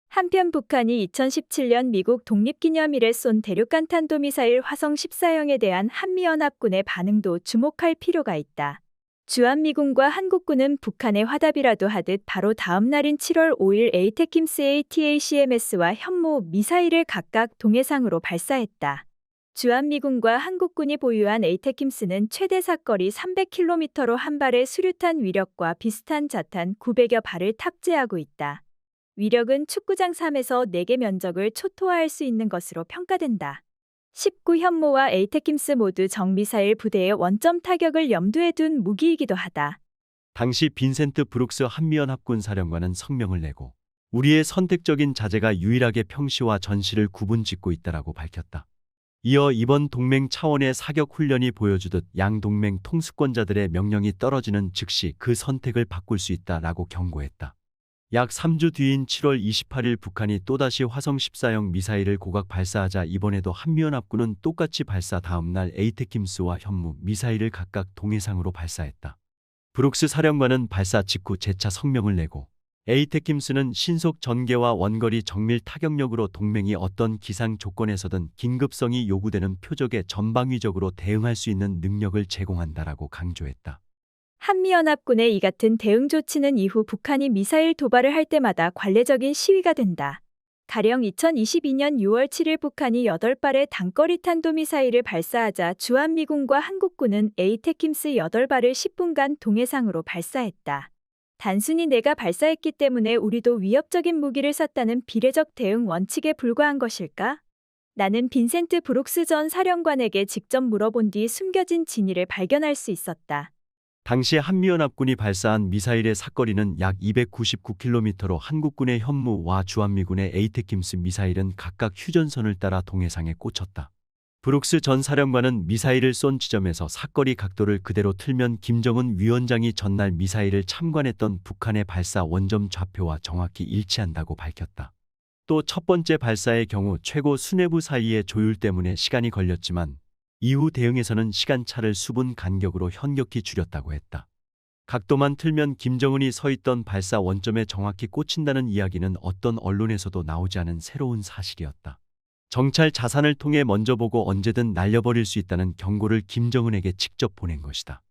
한편 북한이 2017년 미국 독립기념일에 쏜 대륙간 탄도미사일 화성 14형에 대한 한미연합군의 반응도 주목할 필요가 있다. 주한미군과 한국군은 북한의 화답이라도 하듯 바로 다음 날인 7월 5일 에이테킴스 ATACMS와 현무 미사일을 각각 동해상으로 발사했다. 주한미군과 한국군이 보유한 에이테킴스는 최대 사거리 300km로 한 발의 수류탄 위력과 비슷한 자탄 900여 발을 탑재하고 있다. 위력은 축구장 3에서 4개 면적을 초토화할 수 있는 것으로 평가된다. 19 현무와 에이테킴스 모두 정미사일 부대의 원점 타격을 염두에 둔 무기이기도 하다. 당시 빈센트 브룩스 한미연합군 사령관은 성명을 내고 우리의 선택적인 자제가 유일하게 평시와 전시를 구분짓고 있다라고 밝혔다. 이어 이번 동맹 차원의 사격 훈련이 보여주듯 양 동맹 통수권자들의 명령이 떨어지는 즉시 그 선택을 바꿀 수 있다라고 경고했다. 약 3주 뒤인 7월 28일 북한이 또다시 화성 14형 미사일을 고각 발사하자 이번에도 한미연합군은 똑같이 발사 다음 날 에이테킴스와 현무 미사일을 각각 동해상으로 발사했다. 브룩스 사령관은 발사 직후 재차 성명을 내고 에이테킴스는 신속 전개와 원거리 정밀 타격력으로 동맹이 어떤 기상 조건에서든 긴급성이 요구되는 표적에 전방위적으로 대응할 수 있는 능력을 제공한다라고 강조했다. 한미연합군의 이 같은 대응 조치는 이후 북한이 미사일 도발을 할 때마다 관례적인 시위가 된다. 가령 2022년 6월 7일 북한이 8발의 단거리 탄도미사일을 발사하자 주한미군과 한국군은 에이테킴스 8발을 10분간 동해상으로 발사했다. 단순히 내가 발사했기 때문에 우리도 위협적인 무기를 쐈다는 비례적 대응 원칙에 불과한 것일까? 나는 빈센트 브룩스 전 사령관에게 직접 물어본 뒤 숨겨진 진위를 발견할 수 있었다. 당시 한미연합군이 발사한 미사일의 사거리는 약 299km로 한국군의 현무와 주한미군의 에이테킴스 미사일은 각각 휴전선을 따라 동해상에 꽂혔다. 브룩스 전 사령관은 미사일을 쏜 지점에서 사거리 각도를 그대로 틀면 김정은 위원장이 전날 미사일을 참관했던 북한의 발사 원점 좌표와 정확히 일치한다고 밝혔다. 또 첫 번째 발사의 경우 최고 수뇌부 사이의 조율 때문에 시간이 걸렸지만 이후 대응에서는 시간차를 수분 간격으로 현격히 줄였다고 했다. 각도만 틀면 김정은이 서 있던 발사 원점에 정확히 꽂힌다는 이야기는 어떤 언론에서도 나오지 않은 새로운 사실이었다. 정찰 자산을 통해 먼저 보고 언제든 날려버릴 수 있다는 경고를 김정은에게 직접 보낸 것이다.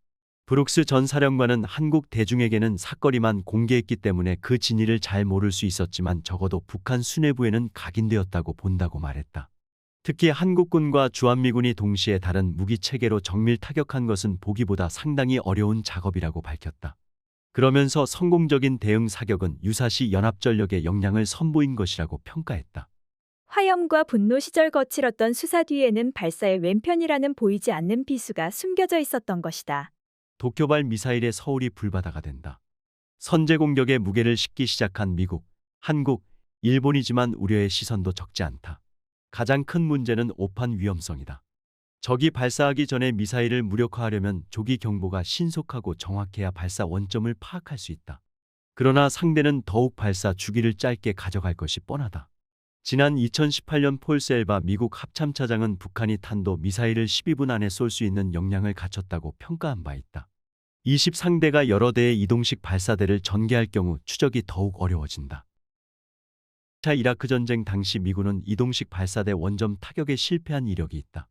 브룩스 전 사령관은 한국 대중에게는 사거리만 공개했기 때문에 그 진위를 잘 모를 수 있었지만 적어도 북한 수뇌부에는 각인되었다고 본다고 말했다. 특히 한국군과 주한미군이 동시에 다른 무기 체계로 정밀 타격한 것은 보기보다 상당히 어려운 작업이라고 밝혔다. 그러면서 성공적인 대응 사격은 유사시 연합전력의 역량을 선보인 것이라고 평가했다. 화염과 분노 시절 거칠었던 수사 뒤에는 발사의 왼편이라는 보이지 않는 비수가 숨겨져 있었던 것이다. 도쿄발 미사일의 서울이 불바다가 된다. 선제 공격에 무게를 싣기 시작한 미국, 한국, 일본이지만 우려의 시선도 적지 않다. 가장 큰 문제는 오판 위험성이다. 적이 발사하기 전에 미사일을 무력화하려면 조기 경보가 신속하고 정확해야 발사 원점을 파악할 수 있다. 그러나 상대는 더욱 발사 주기를 짧게 가져갈 것이 뻔하다. 지난 2018년 폴셀바 미국 합참차장은 북한이 탄도 미사일을 12분 안에 쏠 수 있는 역량을 갖췄다고 평가한 바 있다. 20상대가 여러 대의 이동식 발사대를 전개할 경우 추적이 더욱 어려워진다. 차 이라크 전쟁 당시 미군은 이동식 발사대 원점 타격에 실패한 이력이 있다.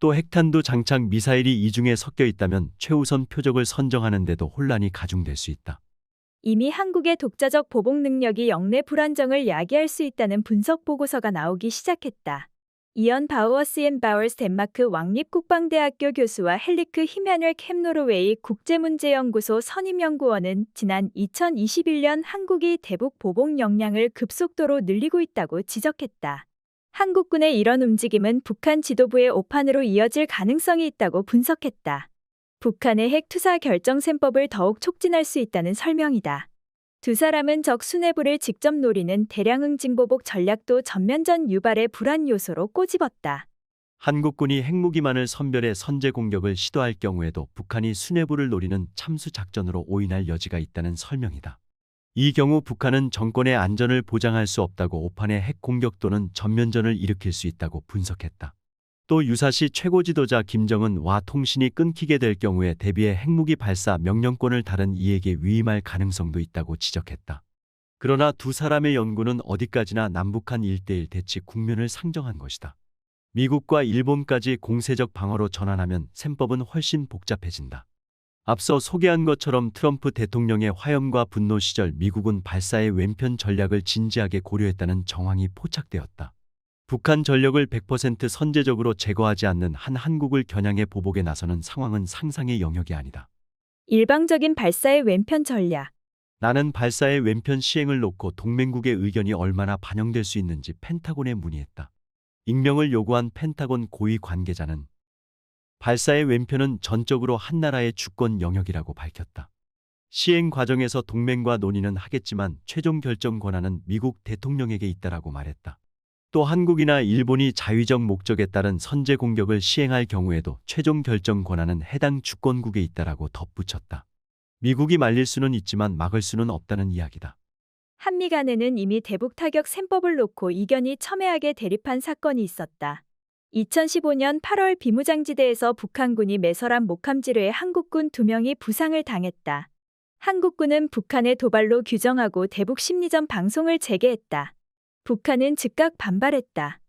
또 핵탄두 장착 미사일이 이 중에 섞여 있다면 최우선 표적을 선정하는 데도 혼란이 가중될 수 있다. 이미 한국의 독자적 보복 능력이 영내 불안정을 야기할 수 있다는 분석 보고서가 나오기 시작했다. 이언 바우어스 바워스 덴마크 왕립국방대학교 교수와 헬리크 히메널 캠 노르웨이 국제문제연구소 선임연구원은 지난 2021년 한국이 대북 보복 역량을 급속도로 늘리고 있다고 지적했다. 한국군의 이런 움직임은 북한 지도부의 오판으로 이어질 가능성이 있다고 분석했다. 북한의 핵 투사 결정 셈법을 더욱 촉진할 수 있다는 설명이다. 두 사람은 적 수뇌부를 직접 노리는 대량 응징보복 전략도 전면전 유발의 불안 요소로 꼬집었다. 한국군이 핵무기만을 선별해 선제 공격을 시도할 경우에도 북한이 수뇌부를 노리는 참수 작전으로 오인할 여지가 있다는 설명이다. 이 경우 북한은 정권의 안전을 보장할 수 없다고 오판의 핵 공격 또는 전면전을 일으킬 수 있다고 분석했다. 또 유사시 최고 지도자 김정은와 통신이 끊기게 될 경우에 대비해 핵무기 발사 명령권을 다른 이에게 위임할 가능성도 있다고 지적했다. 그러나 두 사람의 연구는 어디까지나 남북한 1대1 대치 국면을 상정한 것이다. 미국과 일본까지 공세적 방어로 전환하면 셈법은 훨씬 복잡해진다. 앞서 소개한 것처럼 트럼프 대통령의 화염과 분노 시절 미국은 발사의 왼편 전략을 진지하게 고려했다는 정황이 포착되었다. 북한 전력을 100% 선제적으로 제거하지 않는 한 한국을 겨냥해 보복에 나서는 상황은 상상의 영역이 아니다. 일방적인 발사의 왼편 전략. 나는 발사의 왼편 시행을 놓고 동맹국의 의견이 얼마나 반영될 수 있는지 펜타곤에 문의했다. 익명을 요구한 펜타곤 고위 관계자는 발사의 왼편은 전적으로 한 나라의 주권 영역이라고 밝혔다. 시행 과정에서 동맹과 논의는 하겠지만 최종 결정 권한은 미국 대통령에게 있다라고 말했다. 또 한국이나 일본이 자위적 목적에 따른 선제 공격을 시행할 경우에도 최종 결정 권한은 해당 주권국에 있다라고 덧붙였다. 미국이 말릴 수는 있지만 막을 수는 없다는 이야기다. 한미 간에는 이미 대북 타격 셈법을 놓고 이견이 첨예하게 대립한 사건이 있었다. 2015년 8월 비무장지대에서 북한군이 매설한 목함지뢰에 한국군 2명이 부상을 당했다. 한국군은 북한의 도발로 규정하고 대북 심리전 방송을 재개했다. 북한은 즉각 반발했다.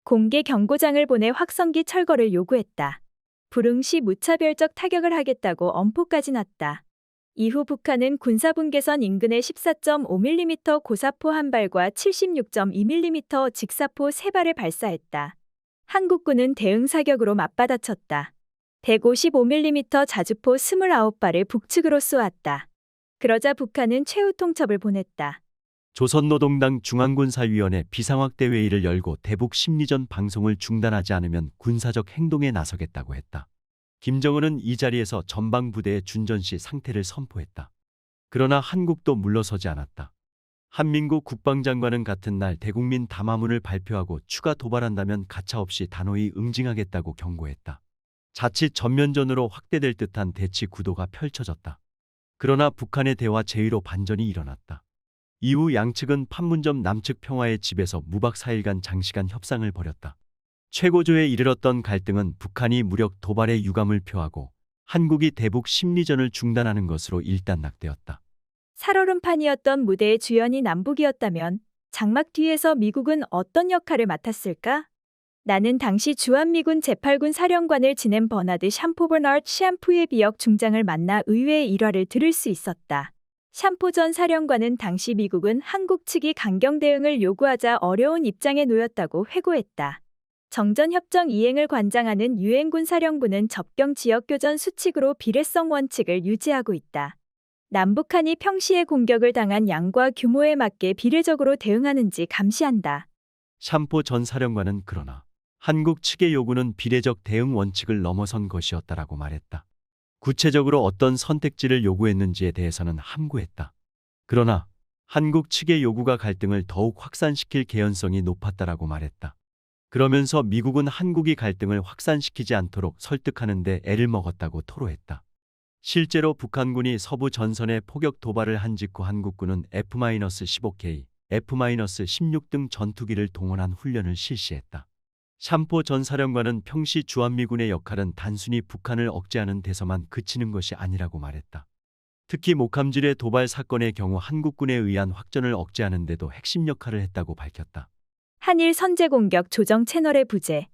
공개 경고장을 보내 확성기 철거를 요구했다. 불응시 무차별적 타격을 하겠다고 엄포까지 놨다. 이후 북한은 군사분계선 인근에 14.5mm 고사포 한 발과 76.2mm 직사포 3발을 발사했다. 한국군은 대응 사격으로 맞받아쳤다. 155mm 자주포 29발을 북측으로 쏘았다. 그러자 북한은 최후 통첩을 보냈다. 조선노동당 중앙군사위원회 비상확대 회의를 열고 대북 심리전 방송을 중단하지 않으면 군사적 행동에 나서겠다고 했다. 김정은은 이 자리에서 전방부대의 준전시 상태를 선포했다. 그러나 한국도 물러서지 않았다. 한민구 국방장관은 같은 날 대국민 담화문을 발표하고 추가 도발한다면 가차없이 단호히 응징하겠다고 경고했다. 자칫 전면전으로 확대될 듯한 대치 구도가 펼쳐졌다. 그러나 북한의 대화 제의로 반전이 일어났다. 이후 양측은 판문점 남측 평화의 집에서 무박 4일간 장시간 협상을 벌였다. 최고조에 이르렀던 갈등은 북한이 무력 도발에 유감을 표하고 한국이 대북 심리전을 중단하는 것으로 일단락되었다. 살얼음판이었던 무대의 주연이 남북이었다면 장막 뒤에서 미국은 어떤 역할을 맡았을까? 나는 당시 주한미군 제8군 사령관을 지낸 버나드 샴포 버나드 샴푸의 비역 중장을 만나 의외의 일화를 들을 수 있었다. 샴포 전 사령관은 당시 미국은 한국 측이 강경 대응을 요구하자 어려운 입장에 놓였다고 회고했다. 정전협정 이행을 관장하는 유엔군 사령부는 접경 지역 교전 수칙으로 비례성 원칙을 유지하고 있다. 남북한이 평시에 공격을 당한 양과 규모에 맞게 비례적으로 대응하는지 감시한다. 샴포 전 사령관은 그러나 한국 측의 요구는 비례적 대응 원칙을 넘어선 것이었다라고 말했다. 구체적으로 어떤 선택지를 요구했는지에 대해서는 함구했다. 그러나 한국 측의 요구가 갈등을 더욱 확산시킬 개연성이 높았다라고 말했다. 그러면서 미국은 한국이 갈등을 확산시키지 않도록 설득하는 데 애를 먹었다고 토로했다. 실제로 북한군이 서부 전선에 포격 도발을 한 직후 한국군은 F-15K, F-16 등 전투기를 동원한 훈련을 실시했다. 샴포 전 사령관은 평시 주한미군의 역할은 단순히 북한을 억제하는 데서만 그치는 것이 아니라고 말했다. 특히 목함지뢰 도발 사건의 경우 한국군에 의한 확전을 억제하는 데도 핵심 역할을 했다고 밝혔다. 한일 선제 공격 조정 채널의 부재.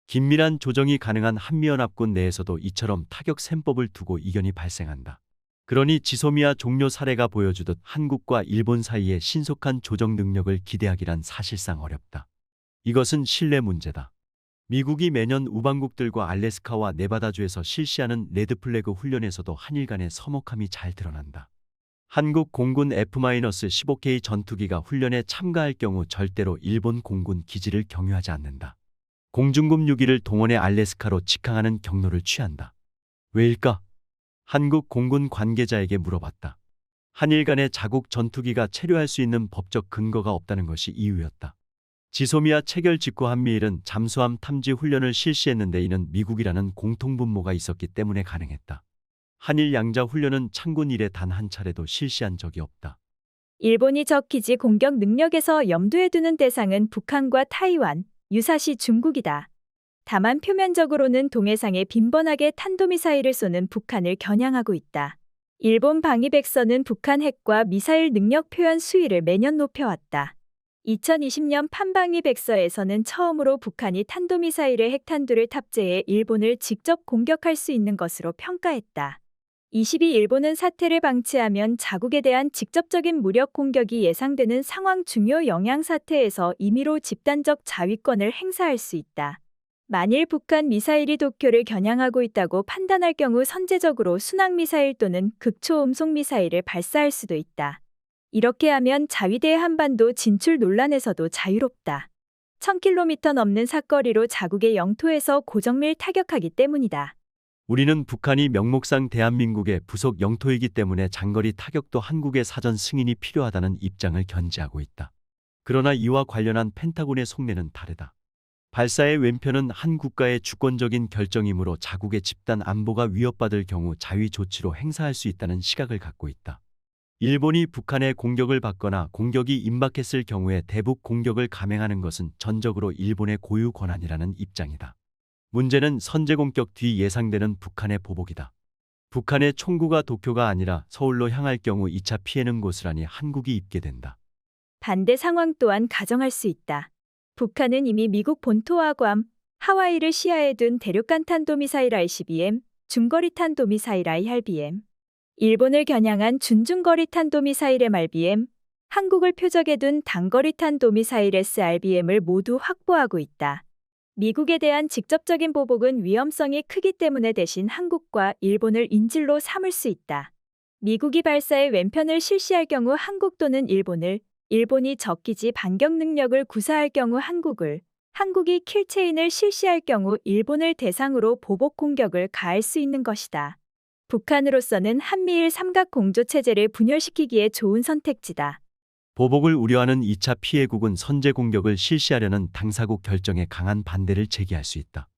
긴밀한 조정이 가능한 한미연합군 내에서도 이처럼 타격 셈법을 두고 이견이 발생한다. 그러니 지소미아 종료 사례가 보여주듯 한국과 일본 사이의 신속한 조정 능력을 기대하기란 사실상 어렵다. 이것은 신뢰 문제다. 미국이 매년 우방국들과 알래스카와 네바다주에서 실시하는 레드플래그 훈련에서도 한일 간의 서먹함이 잘 드러난다. 한국 공군 F-15K 전투기가 훈련에 참가할 경우 절대로 일본 공군 기지를 경유하지 않는다. 공중급 유기를 동원해 알래스카로 직항하는 경로를 취한다. 왜일까? 한국 공군 관계자에게 물어봤다. 한일 간의 자국 전투기가 체류할 수 있는 법적 근거가 없다는 것이 이유였다. 지소미아 체결 직후 한미일은 잠수함 탐지 훈련을 실시했는데 이는 미국이라는 공통분모가 있었기 때문에 가능했다. 한일 양자 훈련은 창군 이래 단 한 차례도 실시한 적이 없다. 일본이 적 기지 공격 능력에서 염두에 두는 대상은 북한과 타이완, 유사시 중국이다. 다만 표면적으로는 동해상에 빈번하게 탄도미사일을 쏘는 북한을 겨냥하고 있다. 일본 방위백서는 북한 핵과 미사일 능력 표현 수위를 매년 높여왔다. 2020년 판방위백서에서는 처음으로 북한이 탄도미사일의 핵탄두를 탑재해 일본을 직접 공격할 수 있는 것으로 평가했다. 22 일본은 사태를 방치하면 자국에 대한 직접적인 무력 공격이 예상되는 상황 중요 영향 사태에서 임의로 집단적 자위권을 행사할 수 있다. 만일 북한 미사일이 도쿄를 겨냥하고 있다고 판단할 경우 선제적으로 순항미사일 또는 극초음속 미사일을 발사할 수도 있다. 이렇게 하면 자위대의 한반도 진출 논란에서도 자유롭다. 1000km 넘는 사거리로 자국의 영토에서 고정밀 타격하기 때문이다. 우리는 북한이 명목상 대한민국의 부속 영토이기 때문에 장거리 타격도 한국의 사전 승인이 필요하다는 입장을 견지하고 있다. 그러나 이와 관련한 펜타곤의 속내는 다르다. 발사의 왼편은 한 국가의 주권적인 결정이므로 자국의 집단 안보가 위협받을 경우 자위 조치로 행사할 수 있다는 시각을 갖고 있다. 일본이 북한의 공격을 받거나 공격이 임박했을 경우에 대북 공격을 감행하는 것은 전적으로 일본의 고유 권한이라는 입장이다. 문제는 선제 공격 뒤 예상되는 북한의 보복이다. 북한의 총구가 도쿄가 아니라 서울로 향할 경우 2차 피해는 고스란히 한국이 입게 된다. 반대 상황 또한 가정할 수 있다. 북한은 이미 미국 본토와 괌, 하와이를 시야에 둔 대륙간 탄도미사일 ICBM, 중거리 탄도미사일 IRBM, 일본을 겨냥한 준중거리 탄도미사일 MRBM, 한국을 표적에 둔 단거리 탄도미사일 SRBM을 모두 확보하고 있다. 미국에 대한 직접적인 보복은 위험성이 크기 때문에 대신 한국과 일본을 인질로 삼을 수 있다. 미국이 발사의 왼편을 실시할 경우 한국 또는 일본이 적기지 반격 능력을 구사할 경우 한국을, 한국이 킬체인을 실시할 경우 일본을 대상으로 보복 공격을 가할 수 있는 것이다. 북한으로서는 한미일 삼각 공조 체제를 분열시키기에 좋은 선택지다. 보복을 우려하는 2차 피해국은 선제 공격을 실시하려는 당사국 결정에 강한 반대를 제기할 수 있다.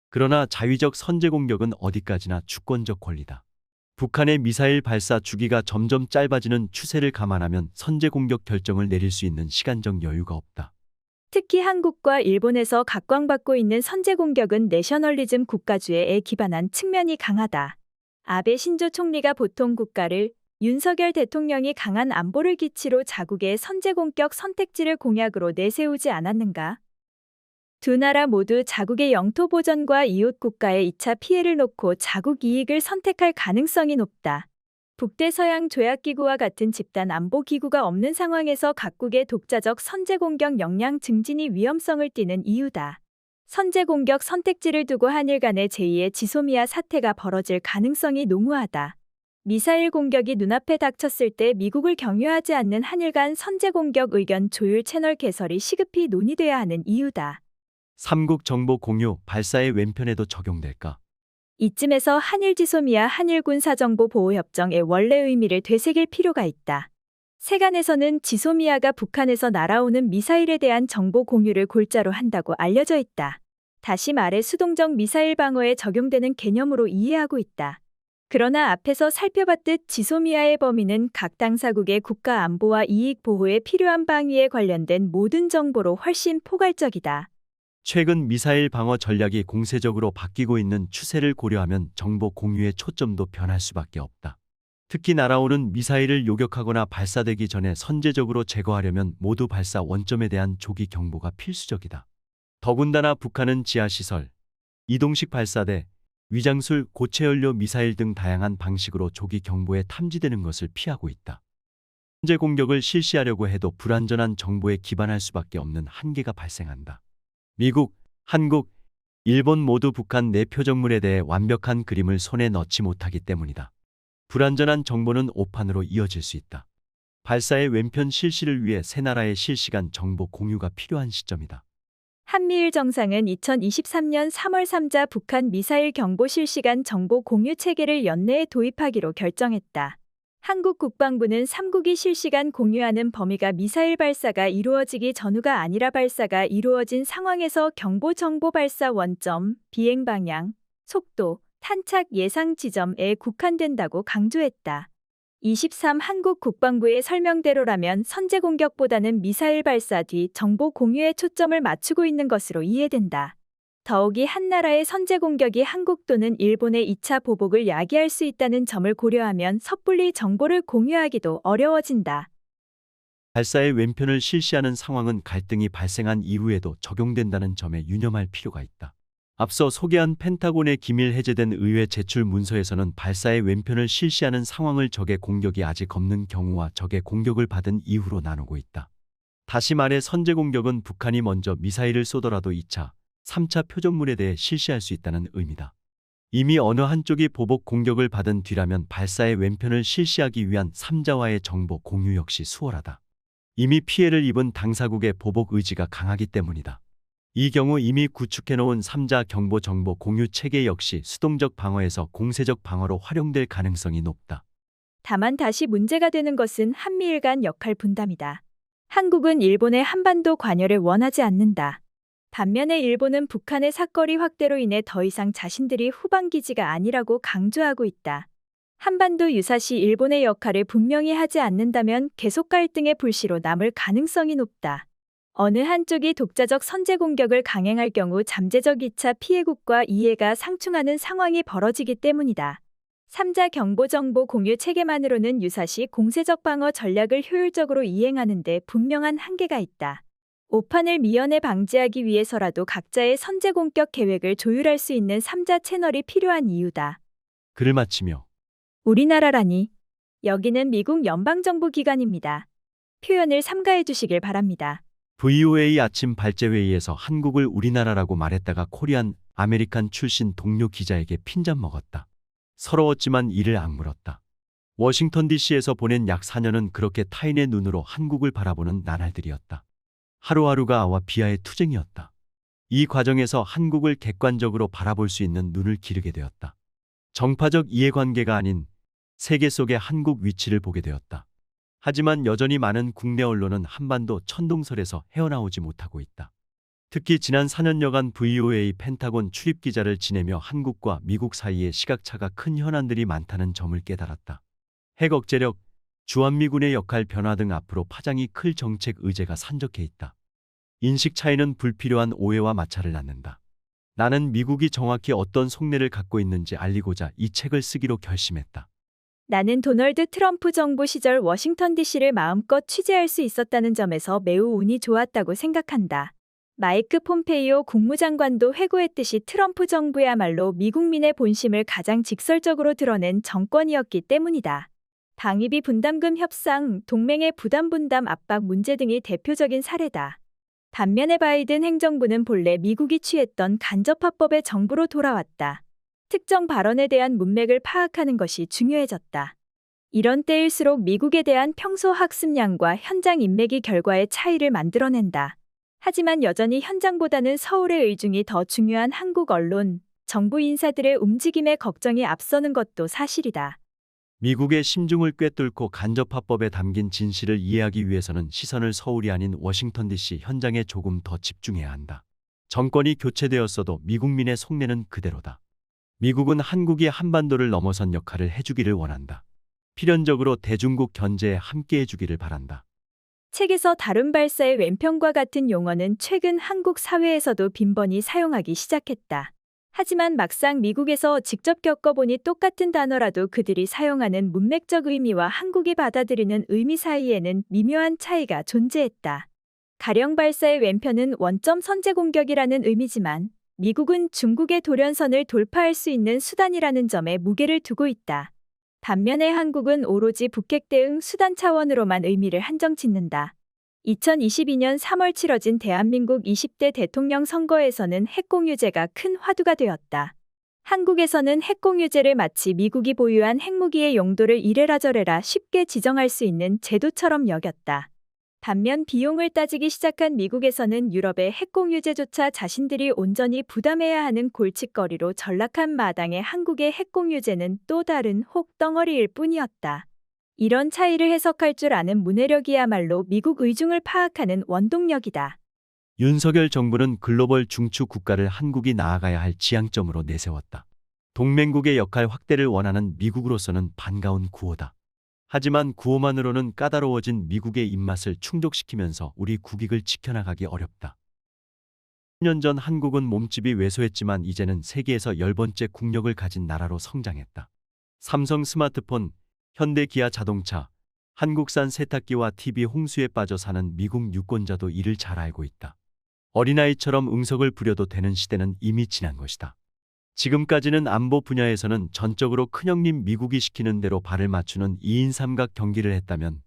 그러나 자위적 선제 공격은 어디까지나 주권적 권리다. 북한의 미사일 발사 주기가 점점 짧아지는 추세를 감안하면 선제 공격 결정을 내릴 수 있는 시간적 여유가 없다. 특히 한국과 일본에서 각광받고 있는 선제 공격은 내셔널리즘 국가주의에 기반한 측면이 강하다. 아베 신조 총리가 보통 국가를, 윤석열 대통령이 강한 안보를 기치로 자국의 선제 공격 선택지를 공약으로 내세우지 않았는가? 두 나라 모두 자국의 영토 보전과 이웃 국가의 2차 피해를 놓고 자국 이익을 선택할 가능성이 높다. 북대서양 조약기구와 같은 집단 안보 기구가 없는 상황에서 각국의 독자적 선제 공격 역량 증진이 위험성을 띠는 이유다. 선제 공격 선택지를 두고 한일 간의 제2의 지소미아 사태가 벌어질 가능성이 농후하다. 미사일 공격이 눈앞에 닥쳤을 때 미국을 경유하지 않는 한일 간 선제 공격 의견 조율 채널 개설이 시급히 논의돼야 하는 이유다. 삼국 정보 공유 발사의 왼편에도 적용될까? 이쯤에서 한일지소미아 한일군사정보보호협정의 원래 의미를 되새길 필요가 있다. 세간에서는 지소미아가 북한에서 날아오는 미사일에 대한 정보 공유를 골자로 한다고 알려져 있다. 다시 말해 수동적 미사일 방어에 적용되는 개념으로 이해하고 있다. 그러나 앞에서 살펴봤듯 지소미아의 범위는 각 당사국의 국가 안보와 이익 보호에 필요한 방위에 관련된 모든 정보로 훨씬 포괄적이다. 최근 미사일 방어 전략이 공세적으로 바뀌고 있는 추세를 고려하면 정보 공유의 초점도 변할 수밖에 없다. 특히 날아오는 미사일을 요격하거나 발사되기 전에 선제적으로 제거하려면 모두 발사 원점에 대한 조기 경보가 필수적이다. 더군다나 북한은 지하시설, 이동식 발사대, 위장술, 고체연료 미사일 등 다양한 방식으로 조기 경보에 탐지되는 것을 피하고 있다. 선제 공격을 실시하려고 해도 불완전한 정보에 기반할 수밖에 없는 한계가 발생한다. 미국, 한국, 일본 모두 북한 내 표적물에 대해 완벽한 그림을 손에 넣지 못하기 때문이다. 불완전한 정보는 오판으로 이어질 수 있다. 발사의 왼편 실시를 위해 세 나라의 실시간 정보 공유가 필요한 시점이다. 한미일 정상은 2023년 3월 3자 북한 미사일 경보 실시간 정보 공유 체계를 연내에 도입하기로 결정했다. 한국 국방부는 3국이 실시간 공유하는 범위가 미사일 발사가 이루어지기 전후가 아니라 발사가 이루어진 상황에서 경보 정보 발사 원점, 비행 방향, 속도, 탄착 예상 지점에 국한된다고 강조했다. 23 한국 국방부의 설명대로라면 선제 공격보다는 미사일 발사 뒤 정보 공유에 초점을 맞추고 있는 것으로 이해된다. 더욱이 한 나라의 선제 공격이 한국 또는 일본의 2차 보복을 야기할 수 있다는 점을 고려하면 섣불리 정보를 공유하기도 어려워진다. 발사의 왼편을 실시하는 상황은 갈등이 발생한 이후에도 적용된다는 점에 유념할 필요가 있다. 앞서 소개한 펜타곤의 기밀 해제된 의회 제출 문서에서는 발사의 왼편을 실시하는 상황을 적의 공격이 아직 없는 경우와 적의 공격을 받은 이후로 나누고 있다. 다시 말해 선제 공격은 북한이 먼저 미사일을 쏘더라도 2차, 3차 표적물에 대해 실시할 수 있다는 의미다. 이미 어느 한쪽이 보복 공격을 받은 뒤라면 발사의 왼편을 실시하기 위한 3자와의 정보 공유 역시 수월하다. 이미 피해를 입은 당사국의 보복 의지가 강하기 때문이다. 이 경우 이미 구축해놓은 3자 경보 정보 공유 체계 역시 수동적 방어에서 공세적 방어로 활용될 가능성이 높다. 다만 다시 문제가 되는 것은 한미일 간 역할 분담이다. 한국은 일본의 한반도 관여를 원하지 않는다. 반면에 일본은 북한의 사거리 확대로 인해 더 이상 자신들이 후방기지가 아니라고 강조하고 있다. 한반도 유사시 일본의 역할을 분명히 하지 않는다면 계속 갈등의 불씨로 남을 가능성이 높다. 어느 한쪽이 독자적 선제 공격을 강행할 경우 잠재적 2차 피해국과 이해가 상충하는 상황이 벌어지기 때문이다. 3자 경보 정보 공유 체계만으로는 유사시 공세적 방어 전략을 효율적으로 이행하는 데 분명한 한계가 있다. 오판을 미연에 방지하기 위해서라도 각자의 선제 공격 계획을 조율할 수 있는 3자 채널이 필요한 이유다. 글을 마치며 우리나라라니. 여기는 미국 연방정부기관입니다. 표현을 삼가해 주시길 바랍니다. VOA 아침 발제회의에서 한국을 우리나라라고 말했다가 코리안 아메리칸 출신 동료 기자에게 핀잔 먹었다. 서러웠지만 이를 악물었다. 워싱턴 DC에서 보낸 약 4년은 그렇게 타인의 눈으로 한국을 바라보는 나날들이었다. 하루하루가 아와 비아의 투쟁이었다. 이 과정에서 한국을 객관적으로 바라볼 수 있는 눈을 기르게 되었다. 정파적 이해관계가 아닌 세계 속의 한국 위치를 보게 되었다. 하지만 여전히 많은 국내 언론은 한반도 천동설에서 헤어나오지 못하고 있다. 특히 지난 4년여간 VOA 펜타곤 출입 기자를 지내며 한국과 미국 사이에 시각차가 큰 현안들이 많다는 점을 깨달았다. 핵 억제력, 주한미군의 역할 변화 등 앞으로 파장이 클 정책 의제가 산적해 있다. 인식 차이는 불필요한 오해와 마찰을 낳는다. 나는 미국이 정확히 어떤 속내를 갖고 있는지 알리고자 이 책을 쓰기로 결심했다. 나는 도널드 트럼프 정부 시절 워싱턴 DC를 마음껏 취재할 수 있었다는 점에서 매우 운이 좋았다고 생각한다. 마이크 폼페이오 국무장관도 회고했듯이 트럼프 정부야말로 미국민의 본심을 가장 직설적으로 드러낸 정권이었기 때문이다. 방위비 분담금 협상, 동맹의 부담 분담 압박 문제 등이 대표적인 사례다. 반면에 바이든 행정부는 본래 미국이 취했던 간접화법의 정부로 돌아왔다. 특정 발언에 대한 문맥을 파악하는 것이 중요해졌다. 이런 때일수록 미국에 대한 평소 학습량과 현장 인맥이 결과의 차이를 만들어낸다. 하지만 여전히 현장보다는 서울의 의중이 더 중요한 한국 언론, 정부 인사들의 움직임에 걱정이 앞서는 것도 사실이다. 미국의 심중을 꿰뚫고 간접화법에 담긴 진실을 이해하기 위해서는 시선을 서울이 아닌 워싱턴 DC 현장에 조금 더 집중해야 한다. 정권이 교체되었어도 미국민의 속내는 그대로다. 미국은 한국이 한반도를 넘어선 역할을 해주기를 원한다. 필연적으로 대중국 견제에 함께 해주기를 바란다. 책에서 다룬 발사의 왼편과 같은 용어는 최근 한국 사회에서도 빈번히 사용하기 시작했다. 하지만 막상 미국에서 직접 겪어보니 똑같은 단어라도 그들이 사용하는 문맥적 의미와 한국이 받아들이는 의미 사이에는 미묘한 차이가 존재했다. 가령 발사의 왼편은 원점 선제 공격이라는 의미지만 미국은 중국의 돌연선을 돌파할 수 있는 수단이라는 점에 무게를 두고 있다. 반면에 한국은 오로지 북핵 대응 수단 차원으로만 의미를 한정 짓는다. 2022년 3월 치러진 대한민국 20대 대통령 선거에서는 핵공유제가 큰 화두가 되었다. 한국에서는 핵공유제를 마치 미국이 보유한 핵무기의 용도를 이래라 저래라 쉽게 지정할 수 있는 제도처럼 여겼다. 반면 비용을 따지기 시작한 미국에서는 유럽의 핵공유제조차 자신들이 온전히 부담해야 하는 골칫거리로 전락한 마당에 한국의 핵공유제는 또 다른 혹덩어리일 뿐이었다. 이런 차이를 해석할 줄 아는 문해력이야말로 미국 의중을 파악하는 원동력이다. 윤석열 정부는 글로벌 중추 국가를 한국이 나아가야 할 지향점으로 내세웠다. 동맹국의 역할 확대를 원하는 미국으로서는 반가운 구호다. 하지만 구호만으로는 까다로워진 미국의 입맛을 충족시키면서 우리 국익을 지켜나가기 어렵다. 10년 전 한국은 몸집이 왜소했지만 이제는 세계에서 10번째 국력을 가진 나라로 성장했다. 삼성 스마트폰, 현대 기아 자동차, 한국산 세탁기와 TV 홍수에 빠져 사는 미국 유권자도 이를 잘 알고 있다. 어린아이처럼 응석을 부려도 되는 시대는 이미 지난 것이다. 지금까지는 안보 분야에서는 전적으로 큰형님 미국이 시키는 대로 발을 맞추는 2인 삼각 경기를 했다면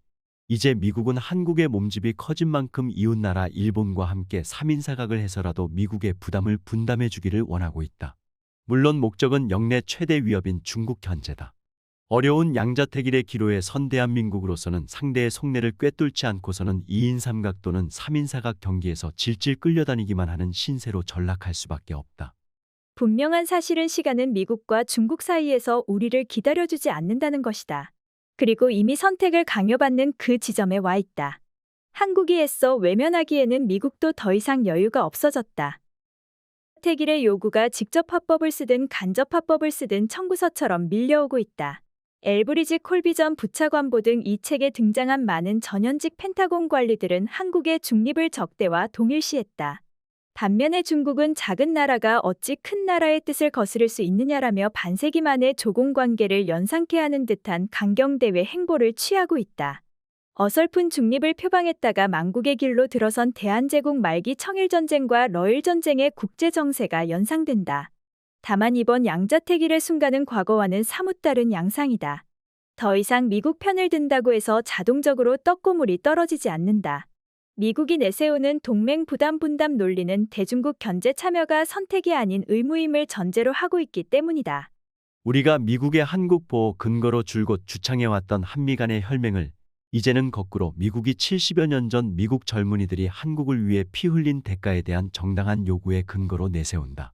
이제 미국은 한국의 몸집이 커진 만큼 이웃나라 일본과 함께 3인 사각을 해서라도 미국의 부담을 분담해 주기를 원하고 있다. 물론 목적은 영내 최대 위협인 중국 견제다. 어려운 양자택일의 기로에 선 대한민국으로서는 상대의 속내를 꿰뚫지 않고서는 2인 삼각 또는 3인 사각 경기에서 질질 끌려다니기만 하는 신세로 전락할 수밖에 없다. 분명한 사실은 시간은 미국과 중국 사이에서 우리를 기다려주지 않는다는 것이다. 그리고 이미 선택을 강요받는 그 지점에 와 있다. 한국이 애써 외면하기에는 미국도 더 이상 여유가 없어졌다. 태길의 요구가 직접 화법을 쓰든 간접 화법을 쓰든 청구서처럼 밀려오고 있다. 엘브리지 콜비전 부차관보 등 이 책에 등장한 많은 전현직 펜타곤 관리들은 한국의 중립을 적대와 동일시했다. 반면에 중국은 작은 나라가 어찌 큰 나라의 뜻을 거스를 수 있느냐라며 반세기 만에 조공관계를 연상케 하는 듯한 강경대외 행보를 취하고 있다. 어설픈 중립을 표방했다가 망국의 길로 들어선 대한제국 말기 청일전쟁과 러일전쟁의 국제정세가 연상된다. 다만 이번 양자택일의 순간은 과거와는 사뭇 다른 양상이다. 더 이상 미국 편을 든다고 해서 자동적으로 떡고물이 떨어지지 않는다. 미국이 내세우는 동맹 부담 분담 논리는 대중국 견제 참여가 선택이 아닌 의무임을 전제로 하고 있기 때문이다. 우리가 미국의 한국 보호 근거로 줄곧 주창해왔던 한미 간의 혈맹을 이제는 거꾸로 미국이 70여 년 전 미국 젊은이들이 한국을 위해 피 흘린 대가에 대한 정당한 요구의 근거로 내세운다.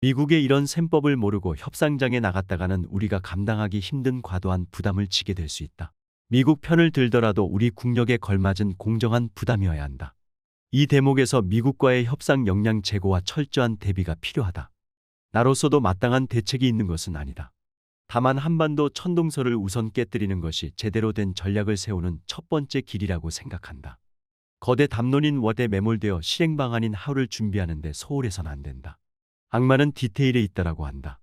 미국의 이런 셈법을 모르고 협상장에 나갔다가는 우리가 감당하기 힘든 과도한 부담을 지게 될 수 있다. 미국 편을 들더라도 우리 국력에 걸맞은 공정한 부담이어야 한다. 이 대목에서 미국과의 협상 역량 제고와 철저한 대비가 필요하다. 나로서도 마땅한 대책이 있는 것은 아니다. 다만 한반도 천동설을 우선 깨뜨리는 것이 제대로 된 전략을 세우는 첫 번째 길이라고 생각한다. 거대 담론인 왓에 매몰되어 실행 방안인 하우를 준비하는데 소홀해선 안 된다. 악마는 디테일에 있다라고 한다.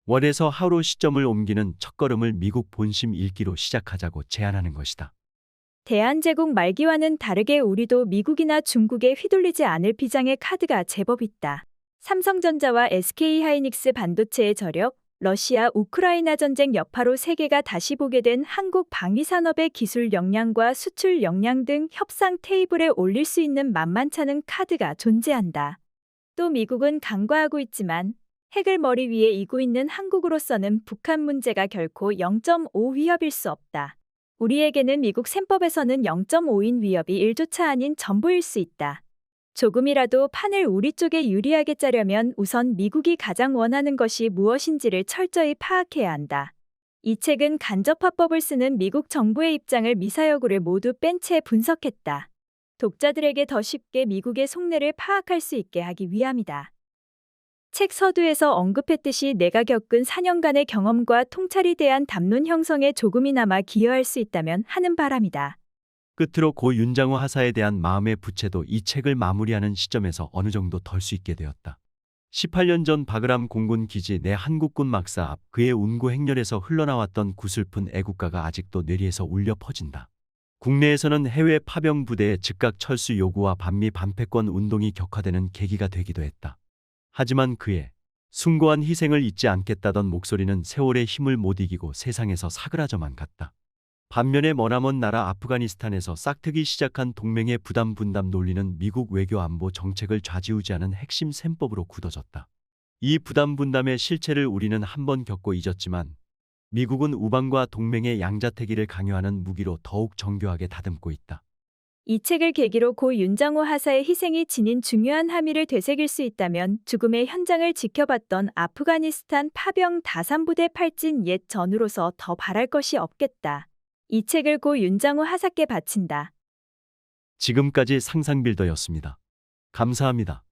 왓에서 하우로 시점을 옮기는 첫걸음을 미국 본심 읽기로 시작하자고 제안하는 것이다. 대한제국 말기와는 다르게 우리도 미국이나 중국에 휘둘리지 않을 비장의 카드가 제법 있다. 삼성전자와 SK하이닉스 반도체의 저력, 러시아 우크라이나 전쟁 여파로 세계가 다시 보게 된 한국 방위산업의 기술 역량과 수출 역량 등 협상 테이블에 올릴 수 있는 만만찮은 카드가 존재한다. 또 미국은 간과하고 있지만 핵을 머리 위에 이고 있는 한국으로서는 북한 문제가 결코 0.5 위협일 수 없다. 우리에게는 미국 셈법에서는 0.5인 위협이 1조차 아닌 전부일 수 있다. 조금이라도 판을 우리 쪽에 유리하게 짜려면 우선 미국이 가장 원하는 것이 무엇인지를 철저히 파악해야 한다. 이 책은 간접화법을 쓰는 미국 정부의 입장을 미사여구를 모두 뺀 채 분석했다. 독자들에게 더 쉽게 미국의 속내를 파악할 수 있게 하기 위함이다. 책 서두에서 언급했듯이 내가 겪은 4년간의 경험과 통찰이 대한 담론 형성에 조금이나마 기여할 수 있다면 하는 바람이다. 끝으로 고 윤장호 하사에 대한 마음의 부채도 이 책을 마무리하는 시점에서 어느 정도 덜 수 있게 되었다. 18년 전 바그람 공군 기지 내 한국군 막사 앞 그의 운구 행렬에서 흘러나왔던 구슬픈 애국가가 아직도 뇌리에서 울려 퍼진다. 국내에서는 해외 파병 부대의 즉각 철수 요구와 반미 반패권 운동이 격화되는 계기가 되기도 했다. 하지만 그의 숭고한 희생을 잊지 않겠다던 목소리는 세월의 힘을 못 이기고 세상에서 사그라져만 갔다. 반면에 머나먼 나라 아프가니스탄에서 싹트기 시작한 동맹의 부담 분담 논리는 미국 외교 안보 정책을 좌지우지하는 핵심 셈법으로 굳어졌다. 이 부담 분담의 실체를 우리는 한번 겪고 잊었지만 미국은 우방과 동맹의 양자택일을 강요하는 무기로 더욱 정교하게 다듬고 있다. 이 책을 계기로 고 윤장호 하사의 희생이 지닌 중요한 함의를 되새길 수 있다면 죽음의 현장을 지켜봤던 아프가니스탄 파병 다산부대 팔진 옛 전우로서 더 바랄 것이 없겠다. 이 책을 고 윤장호 하사께 바친다. 지금까지 상상빌더였습니다. 감사합니다.